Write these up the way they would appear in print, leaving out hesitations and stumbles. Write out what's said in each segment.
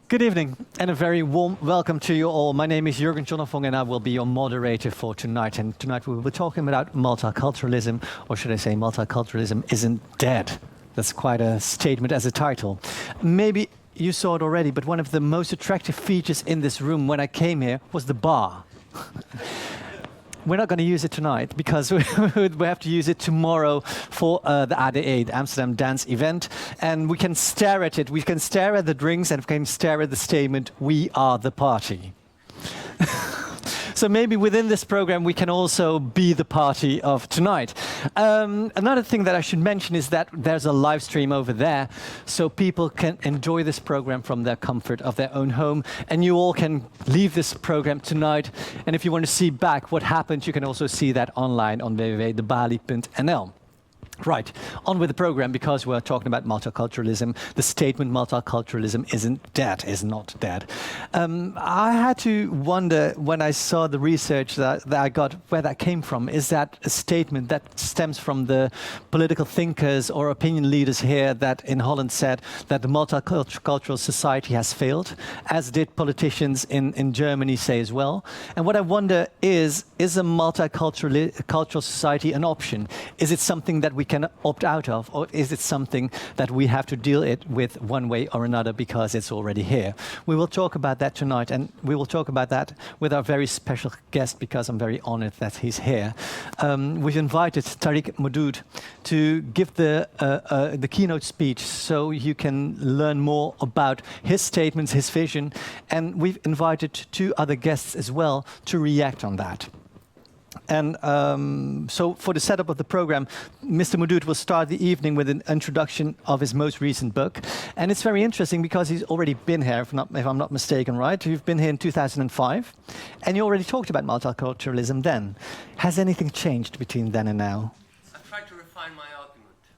Good evening and a very warm welcome to you all. My name is Jürgen Jonafong and I will be your moderator for tonight. And tonight we will be talking about multiculturalism, or should I say multiculturalism isn't dead. That's quite a statement as a title. Maybe you saw it already, but one of the most attractive features in this room when I came here was the bar. We're not going to use it tonight because we have to use it tomorrow for the ADE, the Amsterdam Dance event. And we can stare at it. We can stare at the drinks and we can stare at the statement, "We are the party." So maybe within this program we can also be the party of tonight. Another thing that I should mention is that there's a live stream over there, so people can enjoy this program from their comfort of their own home, and you all can leave this program tonight. And if you want to see back what happened, you can also see that online on www.balie.nl. Right, on with the program, because we're talking about multiculturalism. The statement multiculturalism isn't dead, is not dead. I had to wonder when I saw the research that I got where that came from. Is that a statement that stems from the political thinkers or opinion leaders here that in Holland said that the multicultural society has failed, as did politicians in Germany say as well? And what I wonder is a multicultural society an option? Is it something that we can opt out of, or is it something that we have to deal with one way or another because it's already here? We will talk about that tonight, and we will talk about that with our very special guest, because I'm very honored that he's here. We've invited Tariq Modood to give the keynote speech, so you can learn more about his statements, his vision, and we've invited two other guests as well to react on that. And so for the setup of the program, Mr. Modood will start the evening with an introduction of his most recent book. And it's very interesting because he's already been here, if I'm not mistaken, right? You've been here in 2005, and you already talked about multiculturalism then. Has anything changed between then and now? I've tried to refine my argument.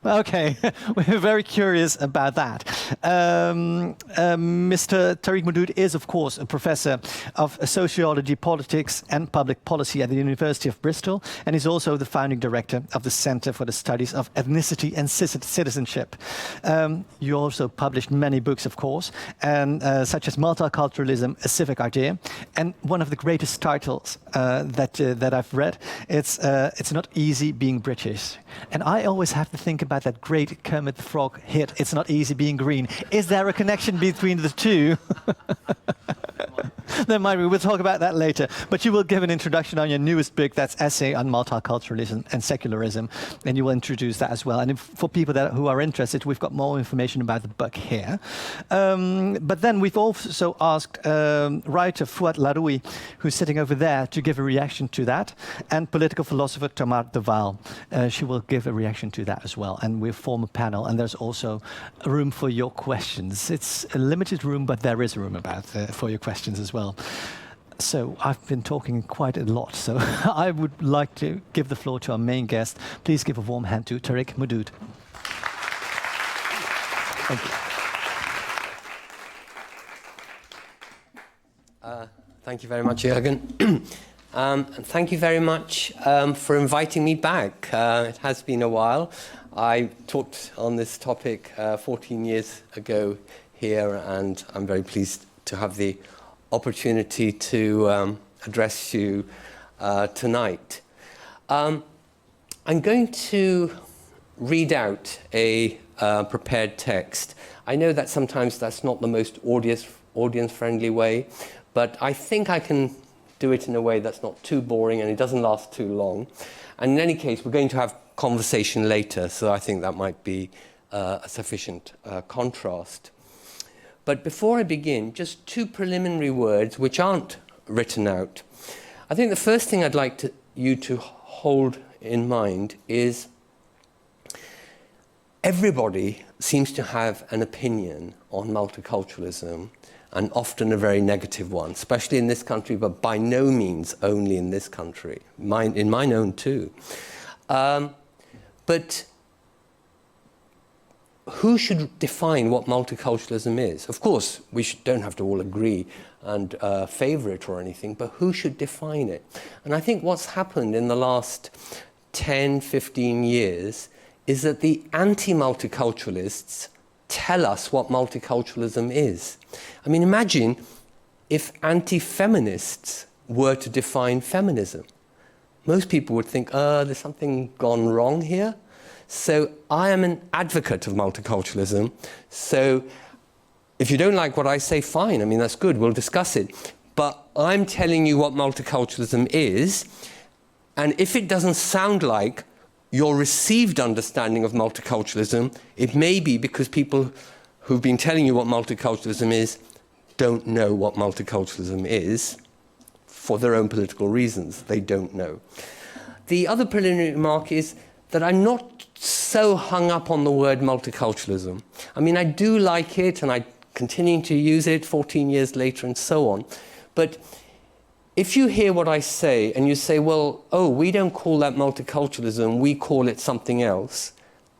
Okay, we're very curious about that. Mr. Tariq Modood is, of course, a professor of sociology, politics, and public policy at the University of Bristol, and he's also the founding director of the Center for the Studies of Ethnicity and Citizenship. You also published many books, of course, and such as Multiculturalism, A Civic Idea, and one of the greatest titles that I've read. It's Not Easy Being British, and I always have to think about that great Kermit the Frog hit, "It's Not Easy Being Green." Is there a connection between the two? There might be. We'll talk about that later. But you will give an introduction on your newest book, that's Essay on Multiculturalism and Secularism, and you will introduce that as well. And for people who are interested, we've got more information about the book here. But then we've also asked writer Fouad Laroui, who's sitting over there, to give a reaction to that, and political philosopher Tamar de Waal. She will give a reaction to that as well. And we'll form a panel, and there's also a room for your questions. It's a limited room, but there is room for your questions as well. So I've been talking quite a lot, so I would like to give the floor to our main guest. Please give a warm hand to Tariq Modood. Thank you. Thank you very much, Jürgen. And thank you very much for inviting me back. It has been a while. I talked on this topic 14 years ago here, and I'm very pleased to have the opportunity to address you tonight. I'm going to read out a prepared text. I know that sometimes that's not the most audience-friendly way, but I think I can do it in a way that's not too boring and it doesn't last too long. And in any case, we're going to have conversation later, so I think that might be a sufficient contrast. But before I begin, just two preliminary words which aren't written out. I think the first thing I'd like you to hold in mind is everybody seems to have an opinion on multiculturalism, and often a very negative one, especially in this country, but by no means only in this country, in mine own too. But who should define what multiculturalism is? Of course, we don't have to all agree and favor it or anything, but who should define it? And I think what's happened in the last 10, 15 years is that the anti-multiculturalists tell us what multiculturalism is. I mean, imagine if anti-feminists were to define feminism. Most people would think, there's something gone wrong here. So I am an advocate of multiculturalism. So if you don't like what I say, fine. I mean, that's good. We'll discuss it. But I'm telling you what multiculturalism is. And if it doesn't sound like your received understanding of multiculturalism, it may be because people who've been telling you what multiculturalism is don't know what multiculturalism is for their own political reasons. They don't know. The other preliminary remark is that I'm not so hung up on the word multiculturalism. I mean, I do like it, and I'm continuing to use it 14 years later and so on. But if you hear what I say and you say, well, we don't call that multiculturalism, we call it something else,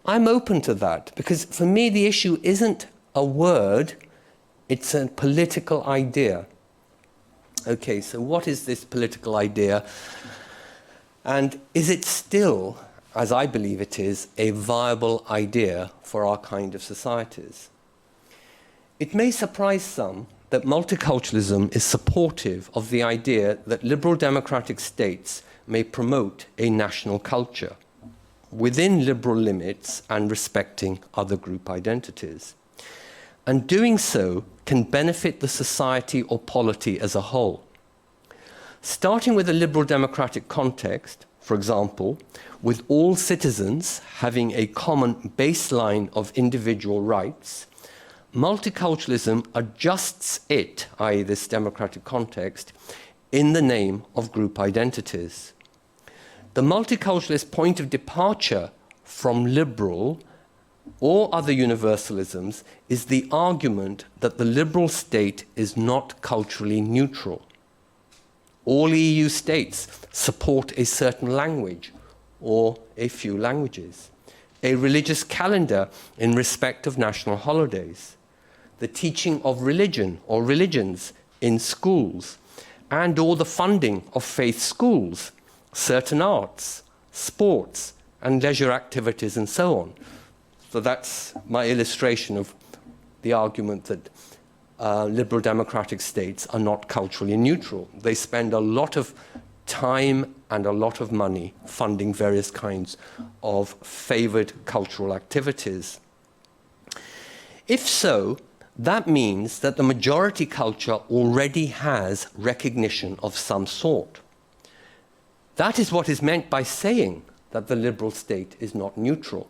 I'm open to that, because for me the issue isn't a word, it's a political idea. Okay, so what is this political idea? And is it still, as I believe it is, a viable idea for our kind of societies? It may surprise some that multiculturalism is supportive of the idea that liberal democratic states may promote a national culture within liberal limits and respecting other group identities. And doing so can benefit the society or polity as a whole. Starting with a liberal democratic context, for example, with all citizens having a common baseline of individual rights, multiculturalism adjusts it, i.e. this democratic context, in the name of group identities. The multiculturalist point of departure from liberal or other universalisms is the argument that the liberal state is not culturally neutral. All EU states support a certain language or a few languages, a religious calendar in respect of national holidays, the teaching of religion or religions in schools, and or the funding of faith schools, certain arts, sports, and leisure activities, and so on. So that's my illustration of the argument that liberal democratic states are not culturally neutral. They spend a lot of time and a lot of money funding various kinds of favored cultural activities. If so, that means that the majority culture already has recognition of some sort. That is what is meant by saying that the liberal state is not neutral.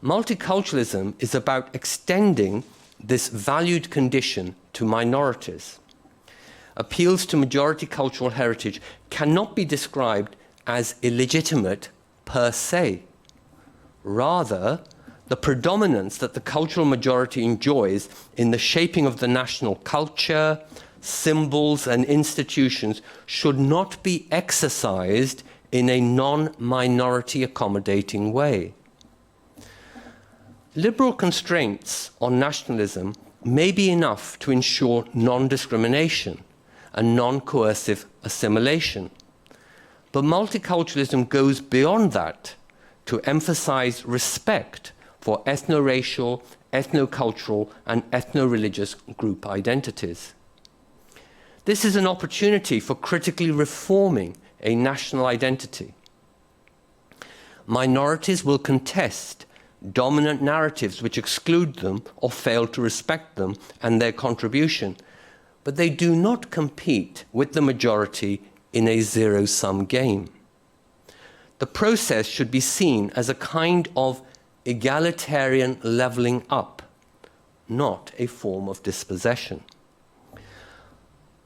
Multiculturalism is about extending this valued condition to minorities. Appeals to majority cultural heritage cannot be described as illegitimate per se. Rather, the predominance that the cultural majority enjoys in the shaping of the national culture, symbols, and institutions should not be exercised in a non-minority accommodating way. Liberal constraints on nationalism may be enough to ensure non-discrimination and non-coercive assimilation. But multiculturalism goes beyond that to emphasize respect for ethno-racial, ethno-cultural, and ethno-religious group identities. This is an opportunity for critically reforming a national identity. Minorities will contest dominant narratives which exclude them or fail to respect them and their contribution, but they do not compete with the majority in a zero-sum game. The process should be seen as a kind of egalitarian levelling up, not a form of dispossession.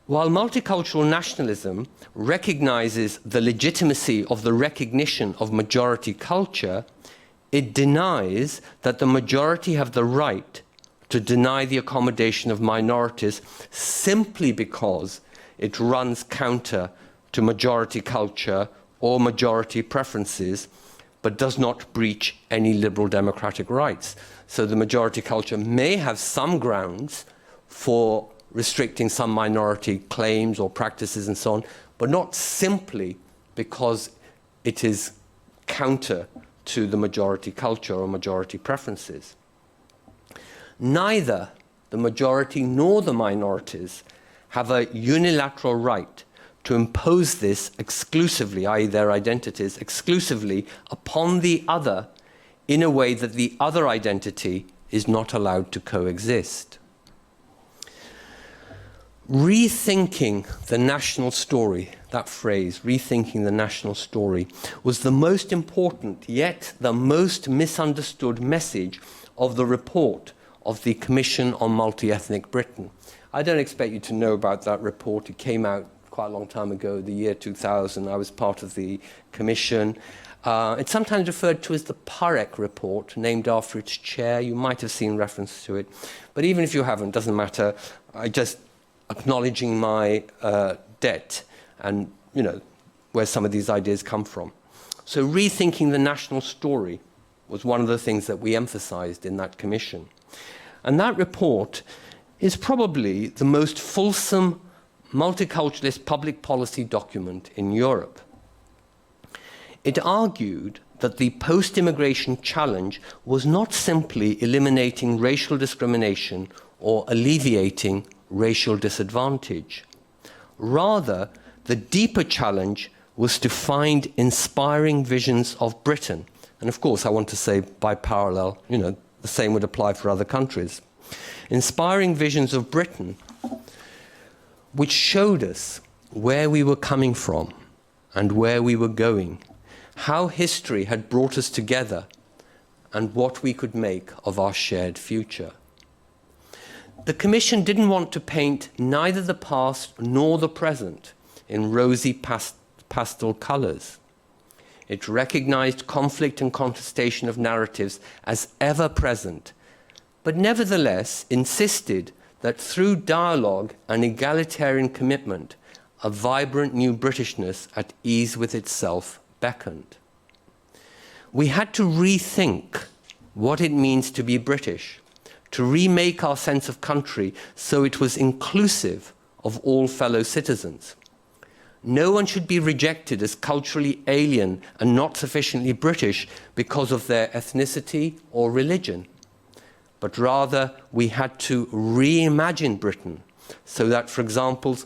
While multicultural nationalism recognizes the legitimacy of the recognition of majority culture, it denies that the majority have the right to deny the accommodation of minorities simply because it runs counter to majority culture or majority preferences, but does not breach any liberal democratic rights. So the majority culture may have some grounds for restricting some minority claims or practices and so on, but not simply because it is counter to the majority culture or majority preferences. neither the majority nor the minorities have a unilateral right to impose this exclusively, i.e. their identities, exclusively upon the other in a way that the other identity is not allowed to coexist. Rethinking the national story, that phrase, rethinking the national story, was the most important, yet the most misunderstood message of the report of the Commission on Multi-Ethnic Britain. I don't expect you to know about that report. It came out quite a long time ago, the year 2000. I was part of the commission. It's sometimes referred to as the Tariq report, named after its chair. You might have seen reference to it. But even if you haven't, doesn't matter. I just acknowledging my debt and, where some of these ideas come from. So rethinking the national story was one of the things that we emphasized in that commission. And that report is probably the most fulsome multiculturalist public policy document in Europe. It argued that the post-immigration challenge was not simply eliminating racial discrimination or alleviating racial disadvantage. Rather, the deeper challenge was to find inspiring visions of Britain. And of course, I want to say by parallel, the same would apply for other countries. Inspiring visions of Britain which showed us where we were coming from and where we were going, how history had brought us together, and what we could make of our shared future. The Commission didn't want to paint neither the past nor the present in rosy pastel colours. It recognized conflict and contestation of narratives as ever present, but nevertheless insisted that through dialogue and egalitarian commitment, a vibrant new Britishness at ease with itself beckoned. We had to rethink what it means to be British, to remake our sense of country so it was inclusive of all fellow citizens. No one should be rejected as culturally alien and not sufficiently British because of their ethnicity or religion. But rather, we had to reimagine Britain so that, for example,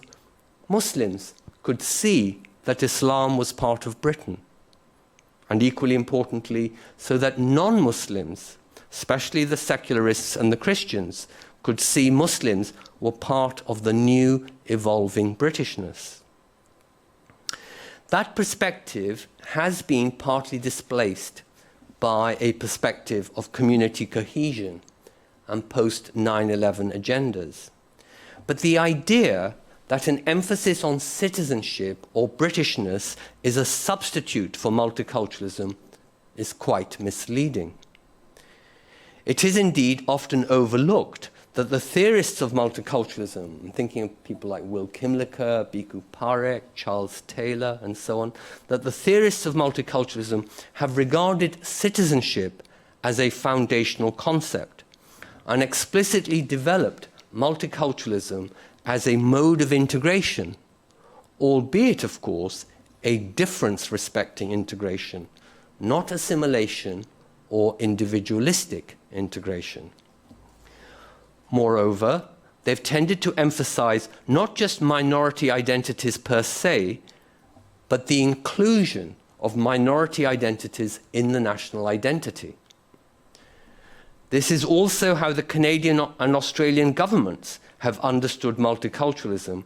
Muslims could see that Islam was part of Britain. And equally importantly, so that non-Muslims, especially the secularists and the Christians, could see Muslims were part of the new evolving Britishness. That perspective has been partly displaced by a perspective of community cohesion and post-9/11 agendas. But the idea that an emphasis on citizenship or Britishness is a substitute for multiculturalism is quite misleading. It is indeed often overlooked that the theorists of multiculturalism, I'm thinking of people like Will Kimlicka, Bhikkhu Parekh, Charles Taylor, and so on, that the theorists of multiculturalism have regarded citizenship as a foundational concept and explicitly developed multiculturalism as a mode of integration, albeit, of course, a difference-respecting integration, not assimilation or individualistic integration. Moreover, they've tended to emphasize not just minority identities per se, but the inclusion of minority identities in the national identity. This is also how the Canadian and Australian governments have understood multiculturalism,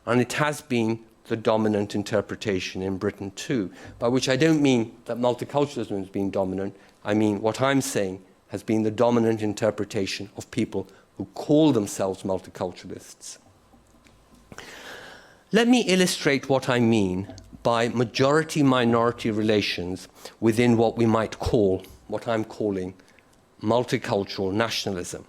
and it has been the dominant interpretation in Britain too, by which I don't mean that multiculturalism has been dominant. I mean what I'm saying has been the dominant interpretation of people who call themselves multiculturalists. Let me illustrate what I mean by majority-minority relations within what we might call, what I'm calling, multicultural nationalism.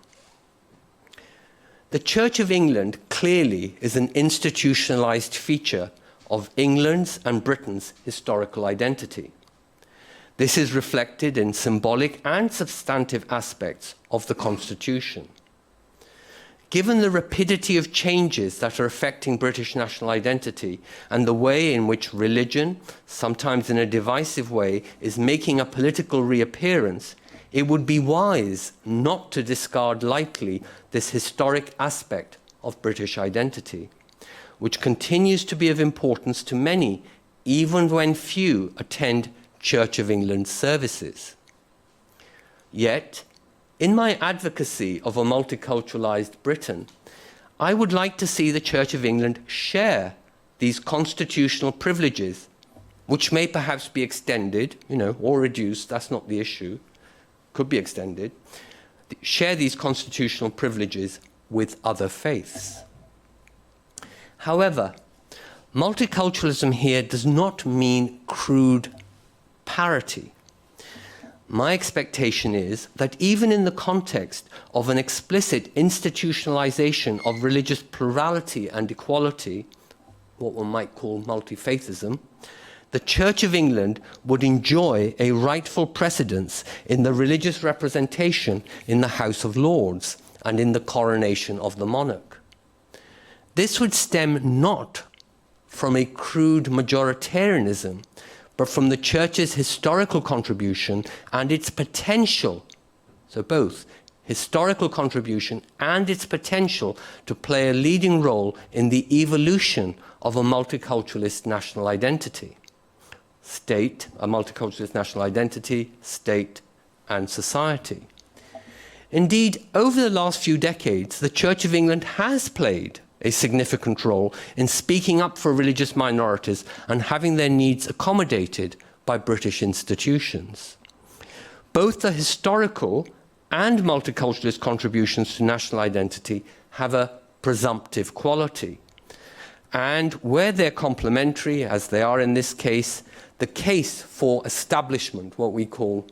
The Church of England clearly is an institutionalized feature of England's and Britain's historical identity. This is reflected in symbolic and substantive aspects of the Constitution. Given the rapidity of changes that are affecting British national identity and the way in which religion, sometimes in a divisive way, is making a political reappearance, it would be wise not to discard lightly this historic aspect of British identity, which continues to be of importance to many, even when few attend Church of England services. Yet, in my advocacy of a multiculturalized Britain, I would like to see the Church of England share these constitutional privileges, which may perhaps be extended, or reduced, that's not the issue, could be extended, share these constitutional privileges with other faiths. However, multiculturalism here does not mean crude parity. My expectation is that even in the context of an explicit institutionalization of religious plurality and equality, what one might call multi-faithism, the Church of England would enjoy a rightful precedence in the religious representation in the House of Lords and in the coronation of the monarch. This would stem not from a crude majoritarianism, but from the Church's historical contribution and its potential, so both historical contribution and its potential to play a leading role in the evolution of a multiculturalist national identity. State, a multiculturalist national identity, state, and society. Indeed, over the last few decades, the Church of England has played a significant role in speaking up for religious minorities and having their needs accommodated by British institutions. Both the historical and multiculturalist contributions to national identity have a presumptive quality. And where they're complementary, as they are in this case, the case for establishment, what we call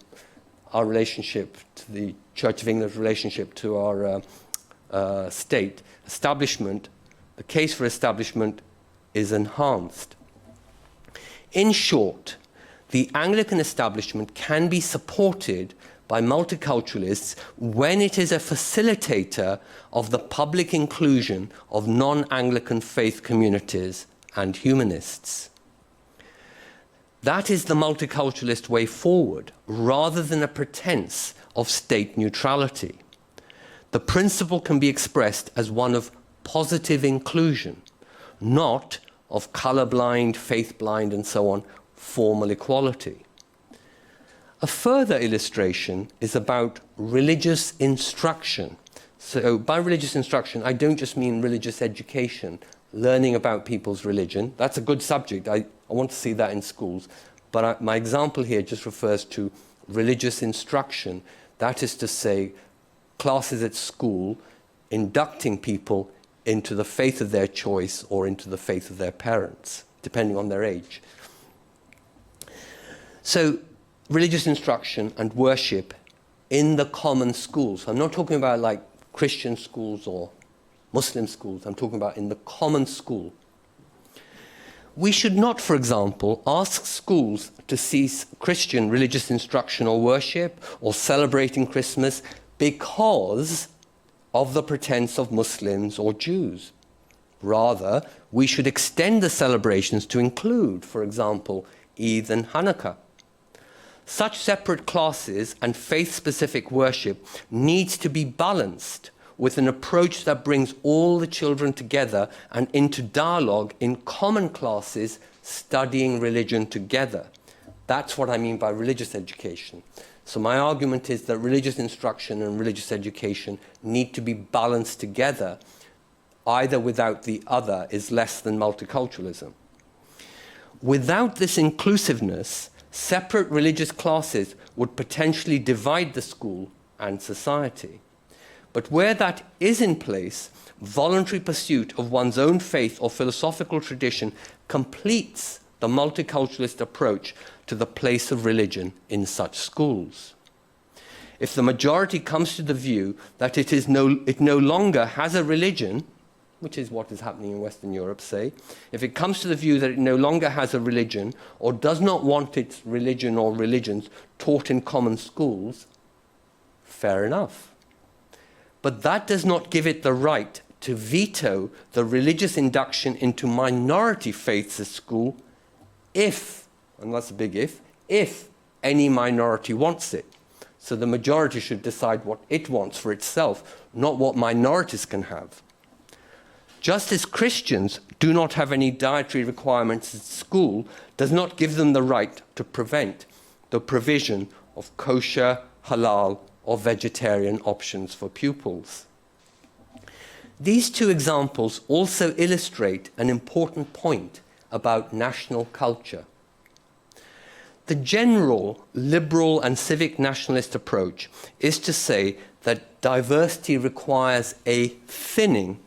our relationship to the Church of England's relationship to our state, establishment, the case for establishment is enhanced. In short, the Anglican establishment can be supported by multiculturalists when it is a facilitator of the public inclusion of non-Anglican faith communities and humanists. That is the multiculturalist way forward, rather than a pretense of state neutrality. The principle can be expressed as one of positive inclusion, not of colorblind, faith-blind, and so on, formal equality. A further illustration is about religious instruction. So by religious instruction, I don't just mean religious education, learning about people's religion. That's a good subject. I want to see that in schools. But my example here just refers to religious instruction. That is to say, classes at school inducting people into the faith of their choice or into the faith of their parents, depending on their age. So, religious instruction and worship in the common schools. I'm not talking about like Christian schools or Muslim schools. I'm talking about in the common school. We should not, for example, ask schools to cease Christian religious instruction or worship or celebrating Christmas because of the pretense of Muslims or Jews. Rather, we should extend the celebrations to include, for example, Eid and Hanukkah. Such separate classes and faith-specific worship needs to be balanced with an approach that brings all the children together and into dialogue in common classes studying religion together. That's what I mean by religious education. So my argument is that religious instruction and religious education need to be balanced together. Either without the other is less than multiculturalism. Without this inclusiveness, separate religious classes would potentially divide the school and society. But where that is in place, voluntary pursuit of one's own faith or philosophical tradition completes the multiculturalist approach to the place of religion in such schools. If the majority comes to the view that it no longer has a religion, which is what is happening in Western Europe, say, if it comes to the view that it no longer has a religion or does not want its religion or religions taught in common schools, fair enough. But that does not give it the right to veto the religious induction into minority faiths at school if, and that's a big if any minority wants it. So the majority should decide what it wants for itself, not what minorities can have. Just as Christians do not have any dietary requirements at school, does not give them the right to prevent the provision of kosher, halal, or vegetarian options for pupils. These two examples also illustrate an important point about national culture. The general liberal and civic nationalist approach is to say that diversity requires a thinning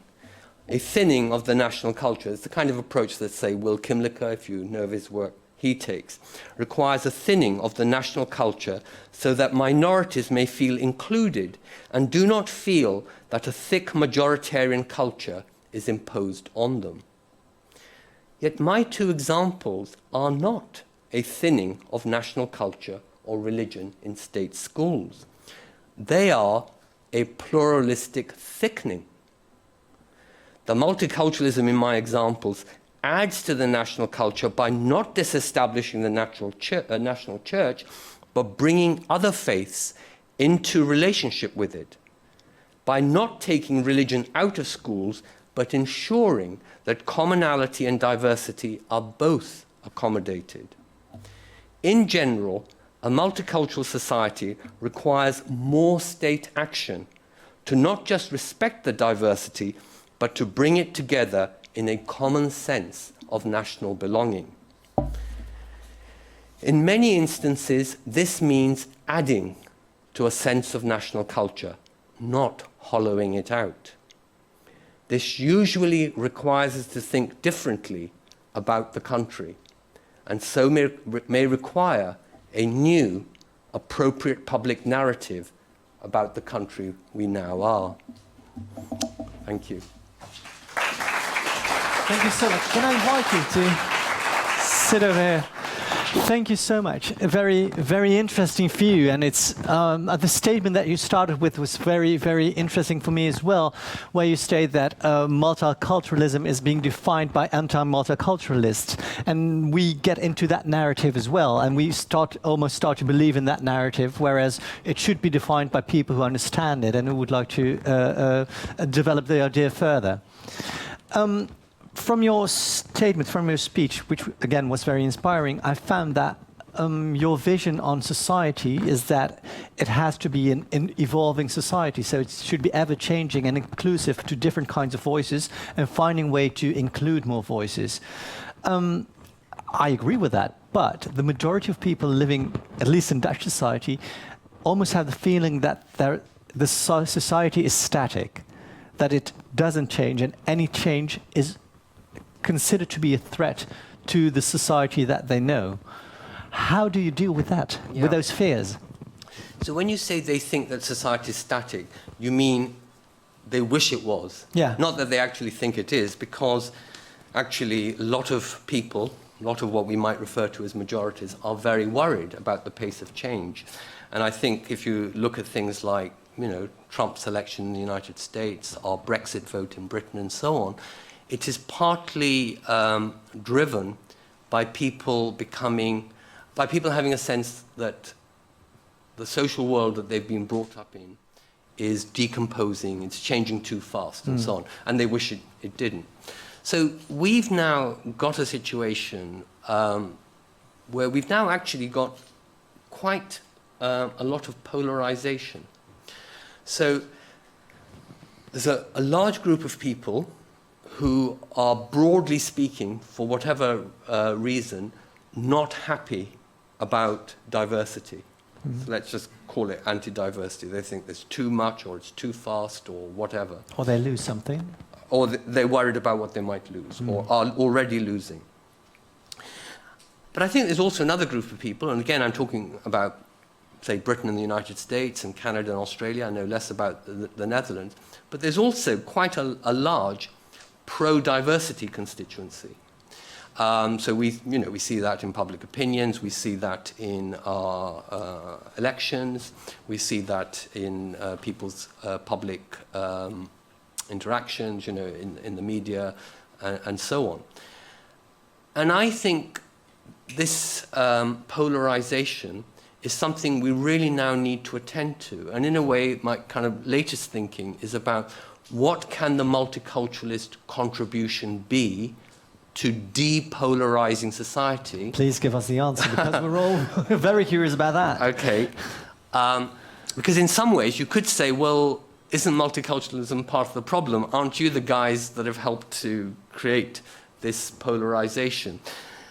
of the national culture. It's the kind of approach that, say, Will Kimlicka, if you know of his work, he takes, requires a thinning of the national culture so that minorities may feel included and do not feel that a thick majoritarian culture is imposed on them. Yet my two examples are not a thinning of national culture or religion in state schools. They are a pluralistic thickening. The multiculturalism in my examples adds to the national culture by not disestablishing the national church, but bringing other faiths into relationship with it, by not taking religion out of schools, but ensuring that commonality and diversity are both accommodated. In general, a multicultural society requires more state action to not just respect the diversity, but to bring it together in a common sense of national belonging. In many instances, this means adding to a sense of national culture, not hollowing it out. This usually requires us to think differently about the country, and so may require a new, appropriate public narrative about the country we now are. Thank you. Thank you so much. Can I invite you to sit over here? Thank you so much. A very, very interesting view, and it's the statement that you started with was very, very interesting for me as well, where you state that multiculturalism is being defined by anti-multiculturalists, and we get into that narrative as well, and we almost start to believe in that narrative, whereas it should be defined by people who understand it and who would like to develop the idea further. From your statement, from your speech, which again was very inspiring, I found that your vision on society is that it has to be an evolving society. So it should be ever changing and inclusive to different kinds of voices and finding a way to include more voices. I agree with that, but the majority of people living, at least in Dutch society, almost have the feeling that the society is static, that it doesn't change, and any change is considered to be a threat to the society that they know. How do you deal with that, with those fears? So when you say they think that society is static, you mean they wish it was. Yeah. Not that they actually think it is, because actually a lot of people, a lot of what we might refer to as majorities, are very worried about the pace of change. And I think if you look at things like, Trump's election in the United States, our Brexit vote in Britain and so on, it is partly driven by people having a sense that the social world that they've been brought up in is decomposing, it's changing too fast, and so on, and they wish it didn't. So we've now got a situation where we've now actually got quite a lot of polarization. So there's a large group of people who are, broadly speaking, for whatever reason, not happy about diversity. Mm-hmm. So let's just call it anti-diversity. They think there's too much, or it's too fast, or whatever. Or they lose something. Or they're worried about what they might lose, or are already losing. But I think there's also another group of people, and again I'm talking about, say, Britain and the United States and Canada and Australia. I know less about the Netherlands. But there's also quite a large pro-diversity constituency. So we see that in public opinions, we see that in our elections, we see that in people's public interactions, in the media, and so on. And I think this polarization is something we really now need to attend to. And in a way, my kind of latest thinking is about what can the multiculturalist contribution be to depolarizing society? Please give us the answer, because we're all very curious about that. Okay. Because in some ways you could say, well, isn't multiculturalism part of the problem? Aren't you the guys that have helped to create this polarization?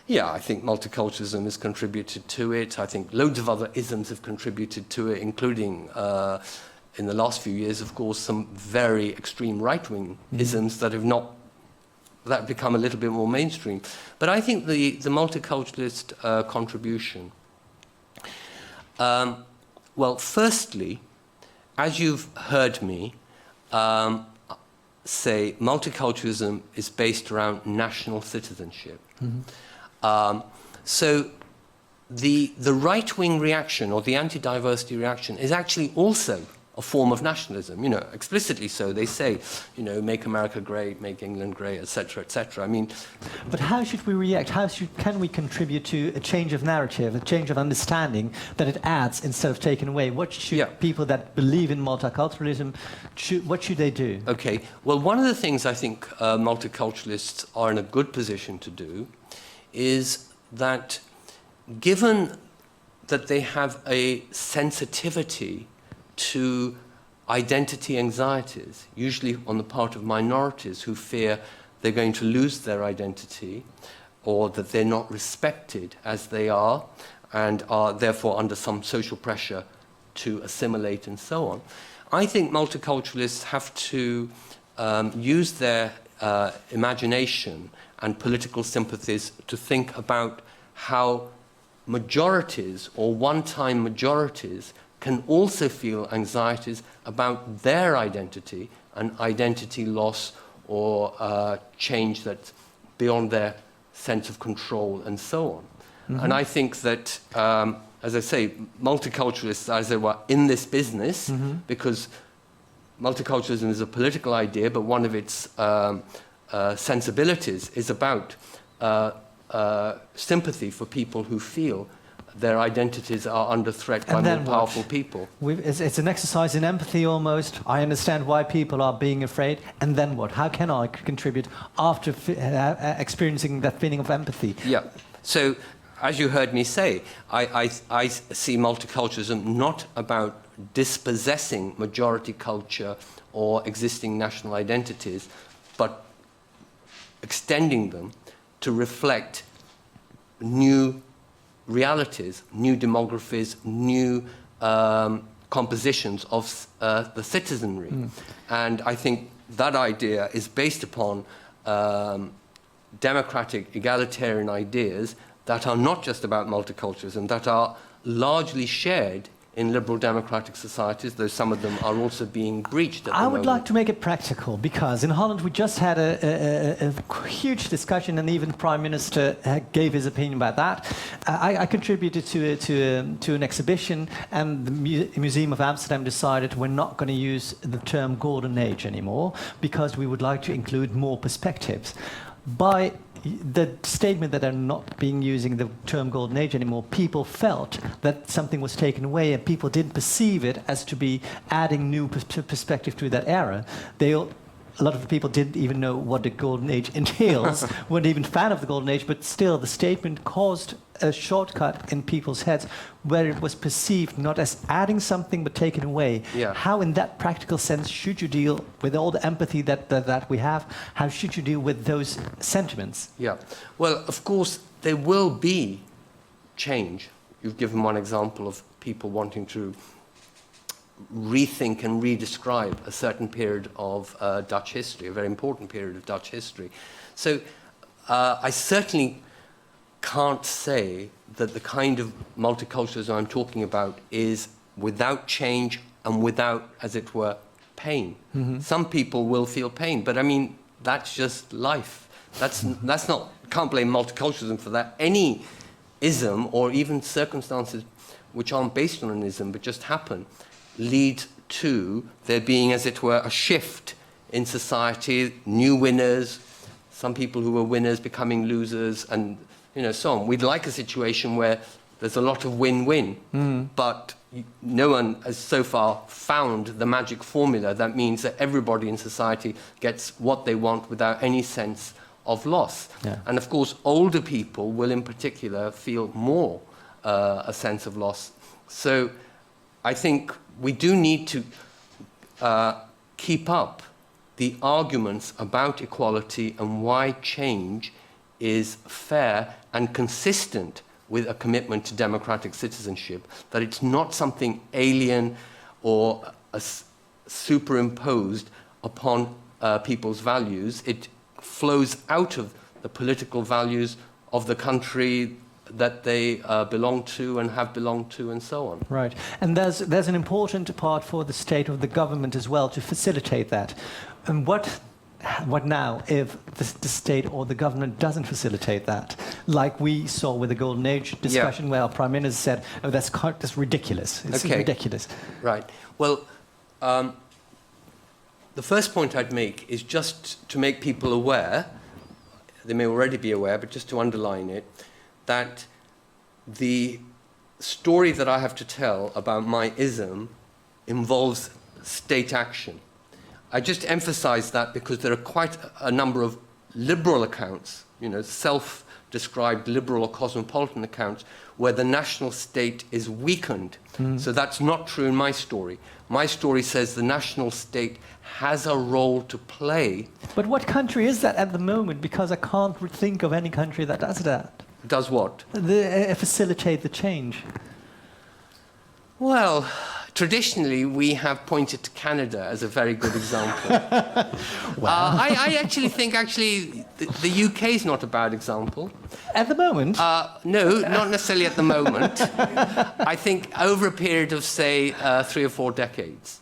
Yeah, I think multiculturalism has contributed to it. I think loads of other isms have contributed to it, including, in the last few years, of course, some very extreme right-wing isms that have become a little bit more mainstream. But I think the multiculturalist contribution, well, firstly, as you've heard me say, multiculturalism is based around national citizenship. So the right-wing reaction or the anti-diversity reaction is actually also a form of nationalism, you know, explicitly so. They say, you know, make America great, make England great, etc., etc. I mean... But how should we react? Can we contribute to a change of narrative, a change of understanding that it adds instead of taking away? What should people that believe in multiculturalism, what should they do? Okay, well, one of the things I think multiculturalists are in a good position to do is that, given that they have a sensitivity to identity anxieties, usually on the part of minorities who fear they're going to lose their identity or that they're not respected as they are and are therefore under some social pressure to assimilate and so on. I think multiculturalists have to use their imagination and political sympathies to think about how majorities or one-time majorities can also feel anxieties about their identity and identity loss or change that's beyond their sense of control and so on. And I think that, as I say, multiculturalists, as they were in this business, because multiculturalism is a political idea, but one of its sensibilities is about sympathy for people who feel their identities are under threat by more powerful people. It's an exercise in empathy almost. I understand why people are being afraid. And then what? How can I contribute after experiencing that feeling of empathy? Yeah. So, as you heard me say, I see multiculturalism not about dispossessing majority culture or existing national identities, but extending them to reflect new realities, new demographies, new compositions of the citizenry. And I think that idea is based upon democratic, egalitarian ideas that are not just about multiculturalism, that are largely shared in liberal democratic societies, though some of them are also being breached at the moment. I would like to make it practical, because in Holland we just had a huge discussion, and even Prime Minister gave his opinion about that. I contributed to an exhibition, and the Museum of Amsterdam decided we're not going to use the term Golden Age anymore, because we would like to include more perspectives. By the statement that they're not being using the term Golden Age anymore, people felt that something was taken away, and people didn't perceive it as to be adding new perspective to that era. A lot of people didn't even know what the Golden Age entails, weren't even fan of the Golden Age, but still the statement caused a shortcut in people's heads where it was perceived not as adding something but taken away. Yeah. How in that practical sense should you deal with all the empathy that we have? How should you deal with those sentiments? Yeah, well, of course, there will be change. You've given one example of people wanting to rethink and redescribe a certain period of Dutch history, a very important period of Dutch history. So I certainly can't say that the kind of multiculturalism I'm talking about is without change and without, as it were, pain. Some people will feel pain, but I mean, that's just life. That's not, can't blame multiculturalism for that. Any ism or even circumstances which aren't based on an ism but just happen lead to there being, as it were, a shift in society, new winners, some people who were winners becoming losers, and so on. We'd like a situation where there's a lot of win-win, but no one has so far found the magic formula that means that everybody in society gets what they want without any sense of loss. Yeah. And of course, older people will in particular feel more a sense of loss. So I think we do need to keep up the arguments about equality and why change is fair and consistent with a commitment to democratic citizenship, that it's not something alien or superimposed upon people's values. It flows out of the political values of the country that they belong to and have belonged to, and so on. Right. And there's an important part for the state or the government as well to facilitate that. And what now if the state or the government doesn't facilitate that? Like we saw with the Golden Age discussion, where our Prime Minister said, oh, that's ridiculous. It's ridiculous. Right. Well, the first point I'd make is just to make people aware, they may already be aware, but just to underline it, that the story that I have to tell about my ism involves state action. I just emphasize that because there are quite a number of liberal accounts, self-described liberal or cosmopolitan accounts, where the national state is weakened. So that's not true in my story. My story says the national state has a role to play. But what country is that at the moment? Because I can't think of any country that does that. Does what? Facilitate the change. Well, traditionally, we have pointed to Canada as a very good example. Wow. I actually think the UK is not a bad example. At the moment? No, not necessarily at the moment. I think over a period of, say, 3 or 4 decades.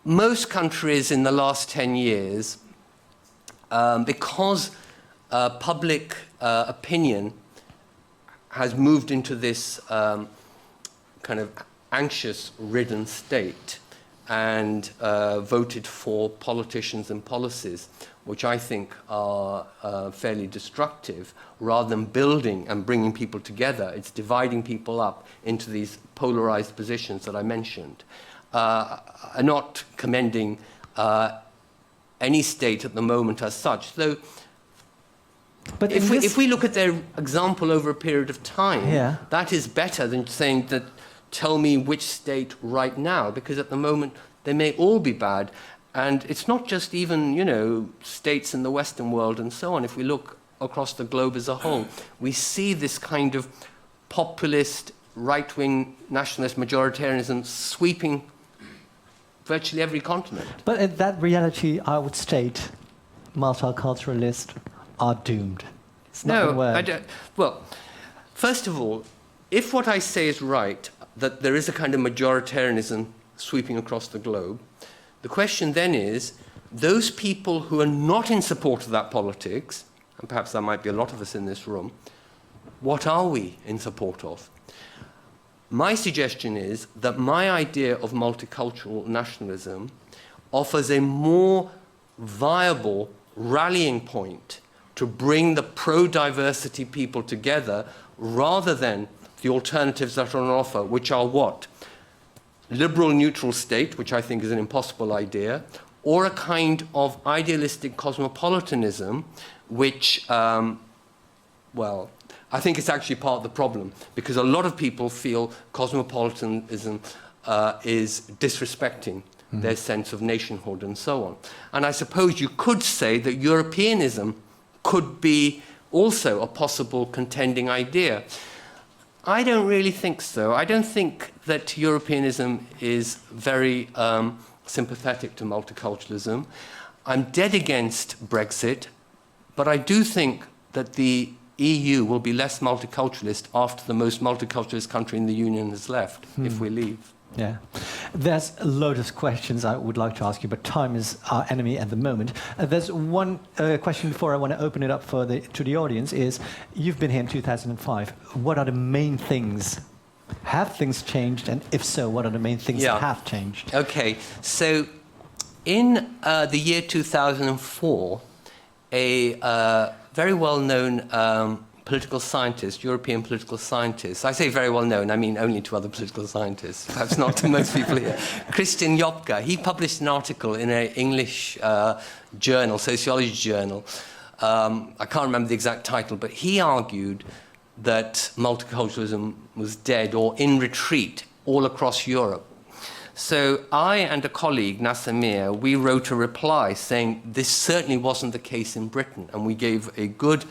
Most countries in the last 10 years, because public opinion has moved into this kind of anxious-ridden state and voted for politicians and policies which I think are fairly destructive, rather than building and bringing people together. It's dividing people up into these polarized positions that I mentioned. I'm not commending any state at the moment as such, though. But if we look at their example over a period of time, that is better than saying that, tell me which state right now, because at the moment they may all be bad. And it's not just even, states in the Western world and so on. If we look across the globe as a whole, we see this kind of populist, right-wing, nationalist majoritarianism sweeping virtually every continent. But in that reality, I would state multiculturalists are doomed. It's not a word. I don't. Well, first of all, if what I say is right, that there is a kind of majoritarianism sweeping across the globe, the question then is, those people who are not in support of that politics, and perhaps there might be a lot of us in this room, what are we in support of? My suggestion is that my idea of multicultural nationalism offers a more viable rallying point to bring the pro-diversity people together, rather than the alternatives that are on offer, which are what? Liberal neutral state, which I think is an impossible idea, or a kind of idealistic cosmopolitanism, which, well, I think it's actually part of the problem, because a lot of people feel cosmopolitanism is disrespecting their sense of nationhood and so on. And I suppose you could say that Europeanism could be also a possible contending idea. I don't really think so. I don't think that Europeanism is very sympathetic to multiculturalism. I'm dead against Brexit, but I do think that the EU will be less multiculturalist after the most multiculturalist country in the Union has left, if we leave. Yeah. There's a load of questions I would like to ask you, but time is our enemy at the moment. There's one question before I want to open it up to the audience is, you've been here in 2005. What are the main things? Have things changed? And if so, what are the main things that have changed? Okay. So in the year 2004, a very well-known political scientist, European political scientist. I say very well known, I mean only to other political scientists, perhaps not to most people here. Christian Jopka, he published an article in an English journal, sociology journal. I can't remember the exact title, but he argued that multiculturalism was dead or in retreat all across Europe. So I and a colleague, Nassamir, we wrote a reply saying this certainly wasn't the case in Britain, and we gave a good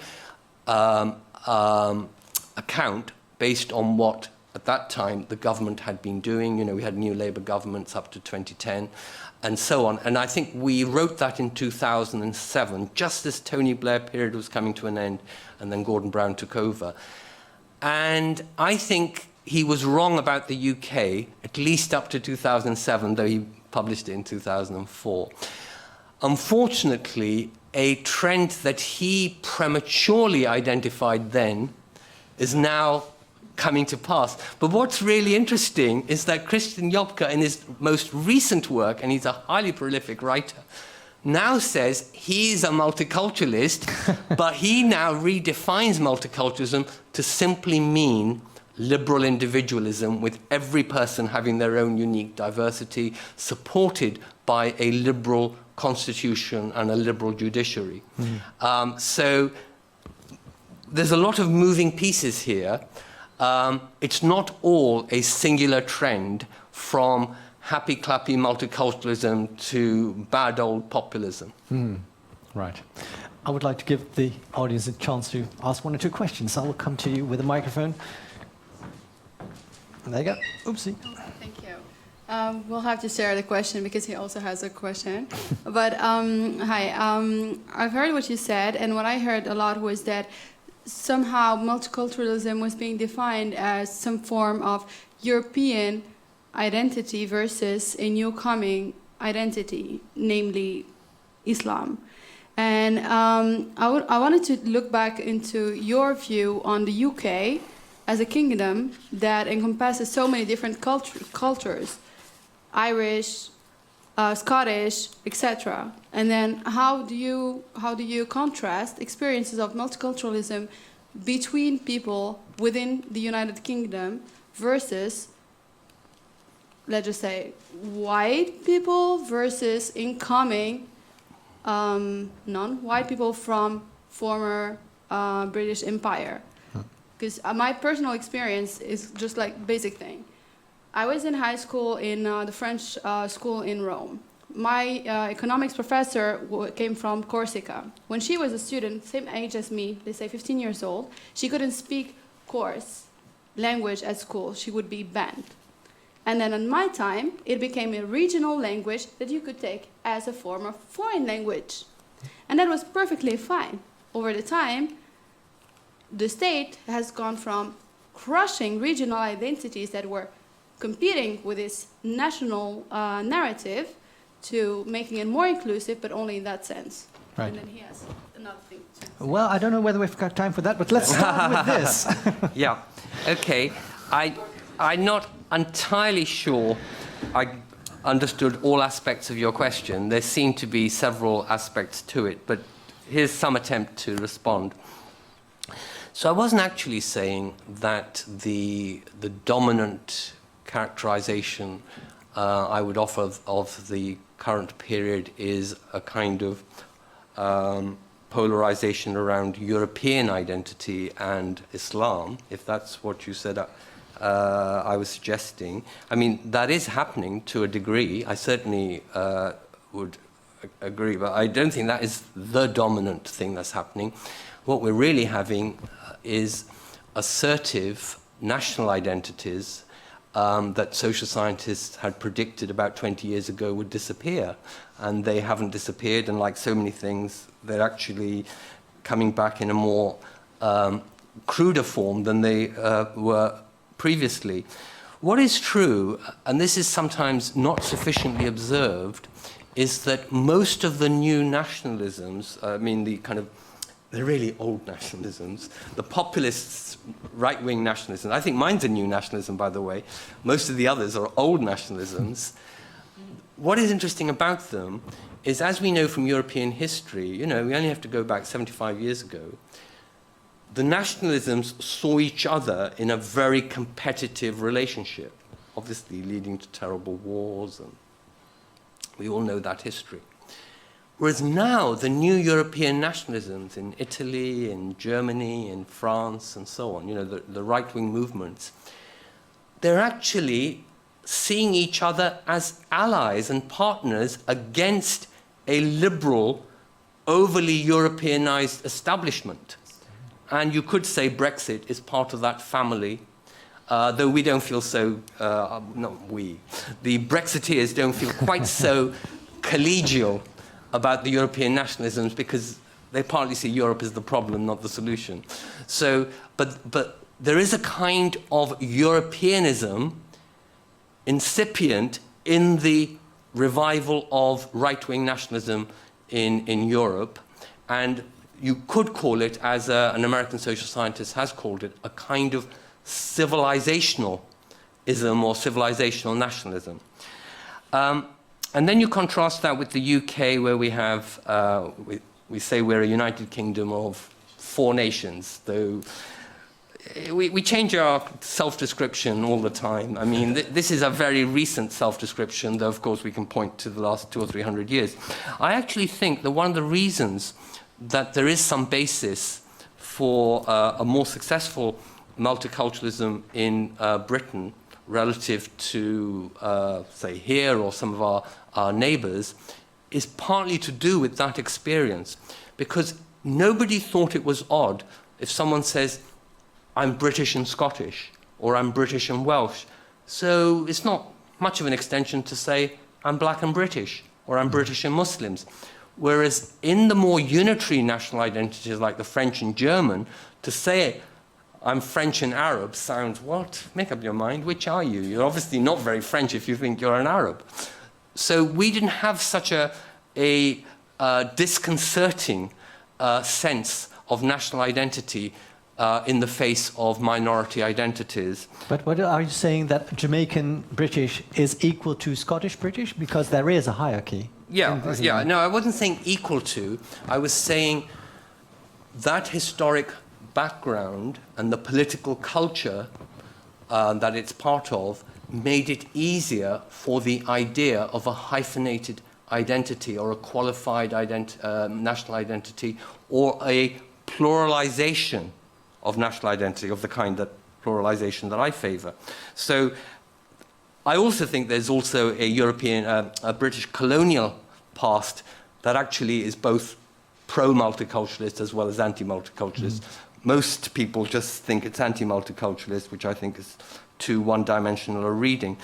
account based on what, at that time, the government had been doing. You know, we had new Labour governments up to 2010, and so on. And I think we wrote that in 2007, just as Tony Blair period was coming to an end, and then Gordon Brown took over. And I think he was wrong about the UK, at least up to 2007, though he published it in 2004. Unfortunately, a trend that he prematurely identified then is now coming to pass. But what's really interesting is that Christian Jopka, in his most recent work, and he's a highly prolific writer, now says he's a multiculturalist, but he now redefines multiculturalism to simply mean liberal individualism, with every person having their own unique diversity, supported by a liberal constitution and a liberal judiciary. So there's a lot of moving pieces here. It's not all a singular trend from happy-clappy multiculturalism to bad old populism. Right. I would like to give the audience a chance to ask one or two questions. I will come to you with a microphone. There you go. Oopsie. Thank you. We'll have to share the question because he also has a question. But hi, I've heard what you said, and what I heard a lot was that somehow multiculturalism was being defined as some form of European identity versus a new coming identity, namely Islam. And I wanted to look back into your view on the UK as a kingdom that encompasses so many different cultures, Irish, Scottish, etc. And then how do you contrast experiences of multiculturalism between people within the United Kingdom versus, let's just say, white people versus incoming non-white people from former British Empire? Because my personal experience is just like basic thing. I was in high school in the French school in Rome. My economics professor came from Corsica. When she was a student, same age as me, they say 15 years old, she couldn't speak Corse language at school. She would be banned. And then in my time, it became a regional language that you could take as a form of foreign language. And that was perfectly fine. Over the time, the state has gone from crushing regional identities that were competing with this national narrative to making it more inclusive, but only in that sense. Right. And then he has another thing to say. Well, I don't know whether we've got time for that, but let's start with this. Yeah, okay. I'm not entirely sure I understood all aspects of your question. There seem to be several aspects to it, but here's some attempt to respond. So I wasn't actually saying that the dominant characterization I would offer of the current period is a kind of polarization around European identity and Islam, if that's what you said I was suggesting. I mean, that is happening to a degree. I certainly would agree, but I don't think that is the dominant thing that's happening. What we're really having is assertive national identities that social scientists had predicted about 20 years ago would disappear. And they haven't disappeared, and like so many things, they're actually coming back in a more cruder form than they were previously. What is true, and this is sometimes not sufficiently observed, is that most of the new nationalisms, I mean the kind of they're really old nationalisms. The populists, right-wing nationalism. I think mine's a new nationalism, by the way. Most of the others are old nationalisms. What is interesting about them is, as we know from European history, you know, we only have to go back 75 years ago, the nationalisms saw each other in a very competitive relationship, obviously leading to terrible wars, and we all know that history. Whereas now, the new European nationalisms in Italy, in Germany, in France, and so on, you know, the right-wing movements, they're actually seeing each other as allies and partners against a liberal, overly Europeanized establishment. And you could say Brexit is part of that family, though we don't feel so, not we, the Brexiteers don't feel quite so collegial about the European nationalisms because they partly see Europe as the problem, not the solution. So, but there is a kind of Europeanism incipient in the revival of right-wing nationalism in Europe, and you could call it, as an American social scientist has called it, a kind of civilizationalism or civilizational nationalism. And then you contrast that with the UK, where we have, we say we're a United Kingdom of 4 nations, though we change our self-description all the time. I mean, this is a very recent self-description, though of course we can point to the last 200 or 300 years. I actually think that one of the reasons that there is some basis for a more successful multiculturalism in Britain relative to, say, here or some of our neighbours, is partly to do with that experience. Because nobody thought it was odd if someone says, I'm British and Scottish, or I'm British and Welsh. So it's not much of an extension to say, I'm black and British, or I'm British and Muslims. Whereas in the more unitary national identities like the French and German, to say I'm French and Arab sounds, what? Make up your mind, which are you? You're obviously not very French if you think you're an Arab. So we didn't have such a disconcerting sense of national identity in the face of minority identities. But what are you saying, that Jamaican British is equal to Scottish British? Because there is a hierarchy. Yeah, yeah. No, I wasn't saying equal to. I was saying that historic background and the political culture that it's part of made it easier for the idea of a hyphenated identity or a qualified national identity or a pluralization of national identity of the kind that pluralization that I favor. So I also think there's also a European, a British colonial past that actually is both pro-multiculturalist as well as anti-multiculturalist. Most people just think it's anti-multiculturalist, which I think is too one-dimensional a reading.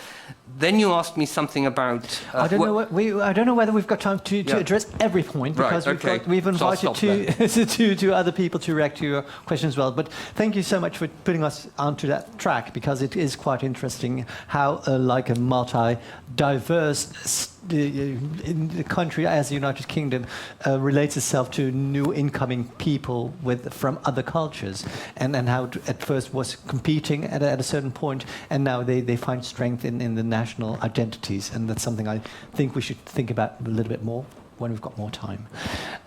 Then you asked me something about... I don't know whether we've got time to address every point, because we've invited two other people to react to your question as well. But thank you so much for putting us onto that track, because it is quite interesting how like a multi-diverse in the country as the United Kingdom relates itself to new incoming people from other cultures, and how at first was competing at a certain point, and now they find strength in the national identities, and that's something I think we should think about a little bit more when we've got more time.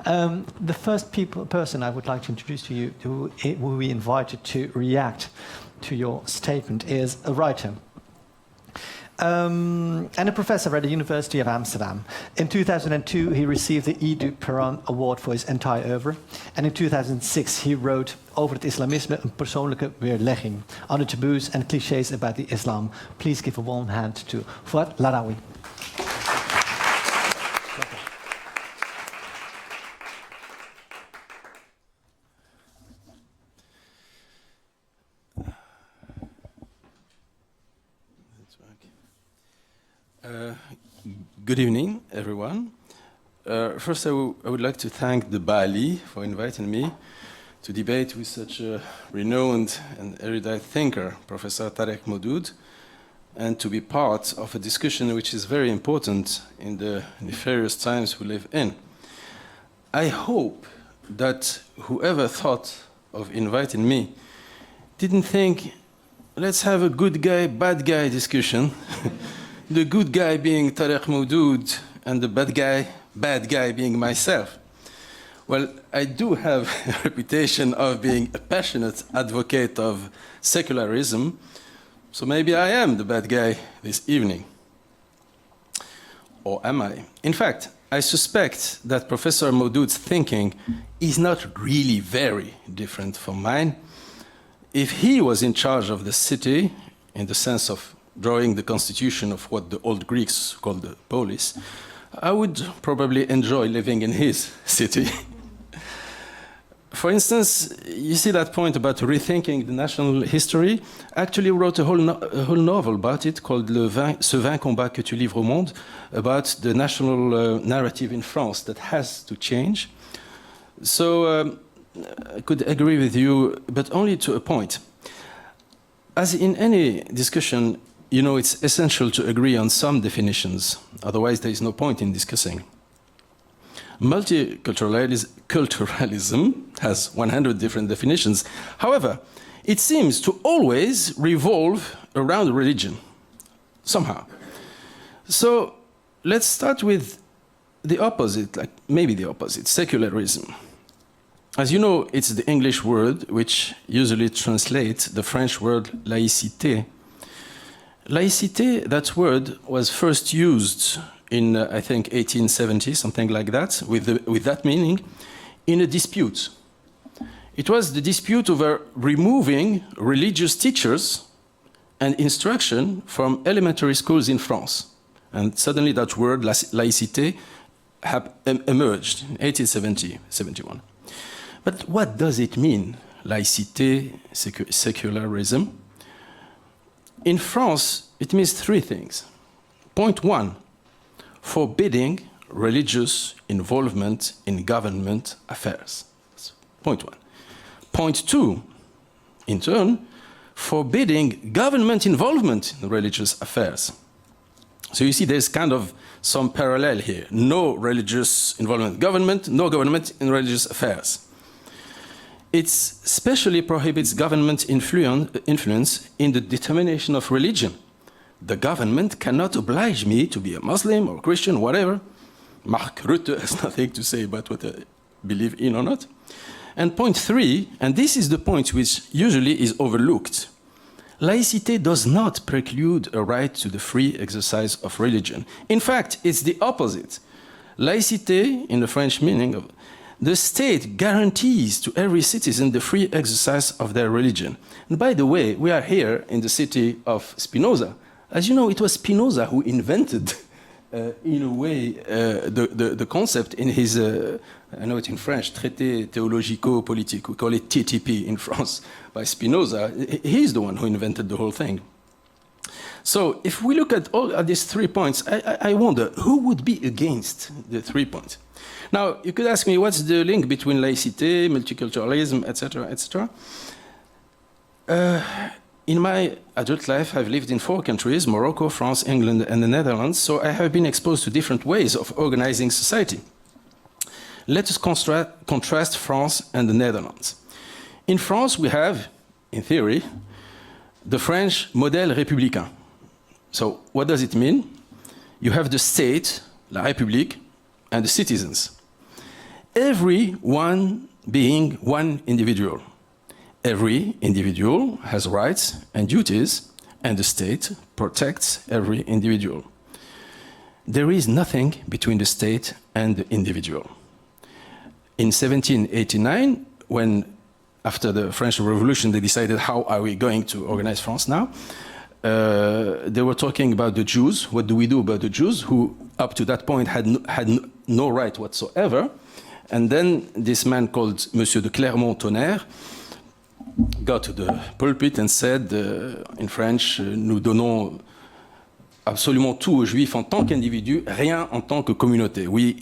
The first person I would like to introduce to you, who we invited to react to your statement, is a writer. And a professor at the University of Amsterdam. In 2002, he received the Edu Perron Award for his entire oeuvre. And in 2006, he wrote over het islamisme een persoonlijke weerlegging, on the taboos and clichés about the Islam. Please give a warm hand to Fouad Laroui. Good evening, everyone. First, I would like to thank the Balie for inviting me to debate with such a renowned and erudite thinker, Professor Tariq Modood, and to be part of a discussion which is very important in the nefarious times we live in. I hope that whoever thought of inviting me didn't think, let's have a good guy, bad guy discussion. The good guy being Tariq Modood and the bad guy being myself. Well, I do have a reputation of being a passionate advocate of secularism, so maybe I am the bad guy this evening. Or am I? In fact, I suspect that Professor Modood's thinking is not really very different from mine. If he was in charge of the city, in the sense of drawing the constitution of what the old Greeks called the polis, I would probably enjoy living in his city. For instance, you see that point about rethinking the national history. I actually wrote a whole novel about it called Ce 20 combats que tu livres au monde, about the national narrative in France that has to change. So I could agree with you, but only to a point. As in any discussion, you know, it's essential to agree on some definitions, otherwise there is no point in discussing. Multiculturalism has 100 different definitions. However, it seems to always revolve around religion, somehow. So let's start with the opposite, like maybe the opposite, secularism. As you know, it's the English word which usually translates the French word laïcité. Laïcité, that word was first used in, I think, 1870, something like that, with that meaning, in a dispute. It was the dispute over removing religious teachers and instruction from elementary schools in France. And suddenly that word, laïcité, emerged in 1870, 71. But what does it mean, laïcité, secularism? In France, it means three things. Point one, forbidding religious involvement in government affairs. That's point one. Point two, in turn, forbidding government involvement in religious affairs. So you see there's kind of some parallel here. No religious involvement in government, no government in religious affairs. It specially prohibits government influence in the determination of religion. The government cannot oblige me to be a Muslim or Christian, whatever. Mark Rutte has nothing to say about what I believe in or not. And point three, and this is the point which usually is overlooked, laïcité does not preclude a right to the free exercise of religion. In fact, it's the opposite. Laïcité, in the French meaning of the state guarantees to every citizen the free exercise of their religion. And by the way, we are here in the city of Spinoza. As you know, it was Spinoza who invented, in a way, the concept in his, I know it in French, Traité théologico-politique. We call it TTP in France by Spinoza. He's the one who invented the whole thing. So if we look at all of these 3 points, I wonder, who would be against the 3 points? Now, you could ask me, what's the link between laïcité, multiculturalism, etc., etc.? In my adult life, I've lived in 4 countries, Morocco, France, England, and the Netherlands, so I have been exposed to different ways of organizing society. Let us contrast France and the Netherlands. In France, we have, in theory, the French modèle républicain. So what does it mean? You have the state, la République, and the citizens. Everyone being one individual. Every individual has rights and duties, and the state protects every individual. There is nothing between the state and the individual. In 1789, when after the French Revolution they decided how are we going to organize France now, they were talking about the Jews. What do we do about the Jews who up to that point had no right whatsoever? And then this man called Monsieur de Clermont-Tonnerre got to the pulpit and said in French, nous donnons absolument tout aux Juifs en tant qu'individus, rien en tant que communauté. We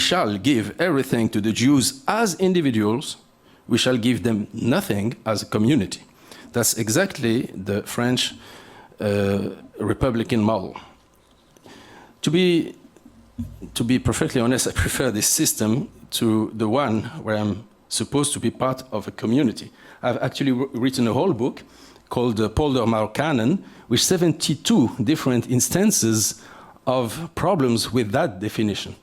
shall give everything to the Jews as individuals. We shall give them nothing as a community. That's exactly the French Republican model. To be perfectly honest, I prefer this system to the one where I'm supposed to be part of a community. I've actually written a whole book called the Poldermauer Canon, with 72 different instances of problems with that definition.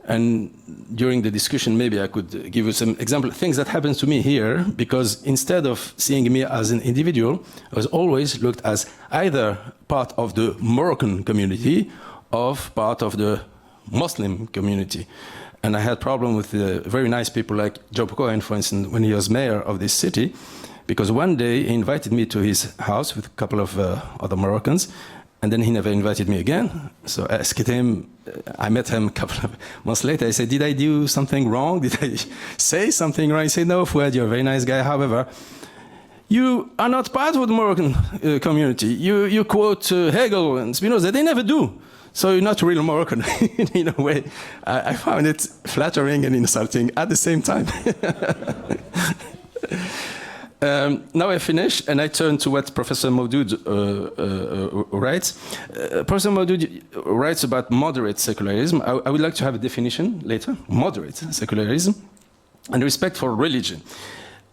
And during the discussion, maybe I could give you some example things that happened to me here, because instead of seeing me as an individual, I was always looked as either part of the Moroccan community or part of the Muslim community. And I had problem with very nice people like Job Cohen, for instance, when he was mayor of this city, because one day he invited me to his house with a couple of other Moroccans, and then he never invited me again. So I asked him, I met him a couple of months later. I said, did I do something wrong? Did I say something wrong? He said, no, Fouad, you're a very nice guy. However, you are not part of the Moroccan community. You quote Hegel and Spinoza. They never do. So you're not real Moroccan in a way. I found it flattering and insulting at the same time. Now I finish, and I turn to what Professor Modood writes. Professor Modood writes about moderate secularism. I would like to have a definition later. Moderate secularism and respect for religion.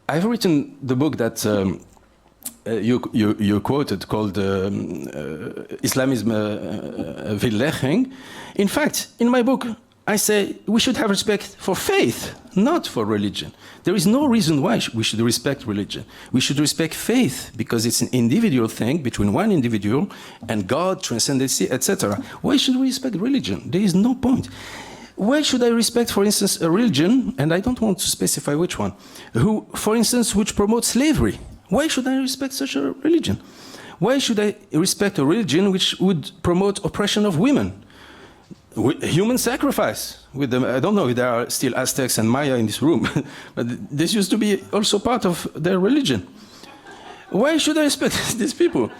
I've written the book that you quoted called Islamism Rethinking. In fact, in my book, I say we should have respect for faith, not for religion. There is no reason why we should respect religion. We should respect faith because it's an individual thing between one individual and God, transcendency, etc. Why should we respect religion? There is no point. Why should I respect, for instance, a religion, and I don't want to specify which one, who, for instance, which promotes slavery? Why should I respect such a religion? Why should I respect a religion which would promote oppression of women? Human sacrifice with them. I don't know if there are still Aztecs and Maya in this room, but this used to be also part of their religion. Why should I respect these people?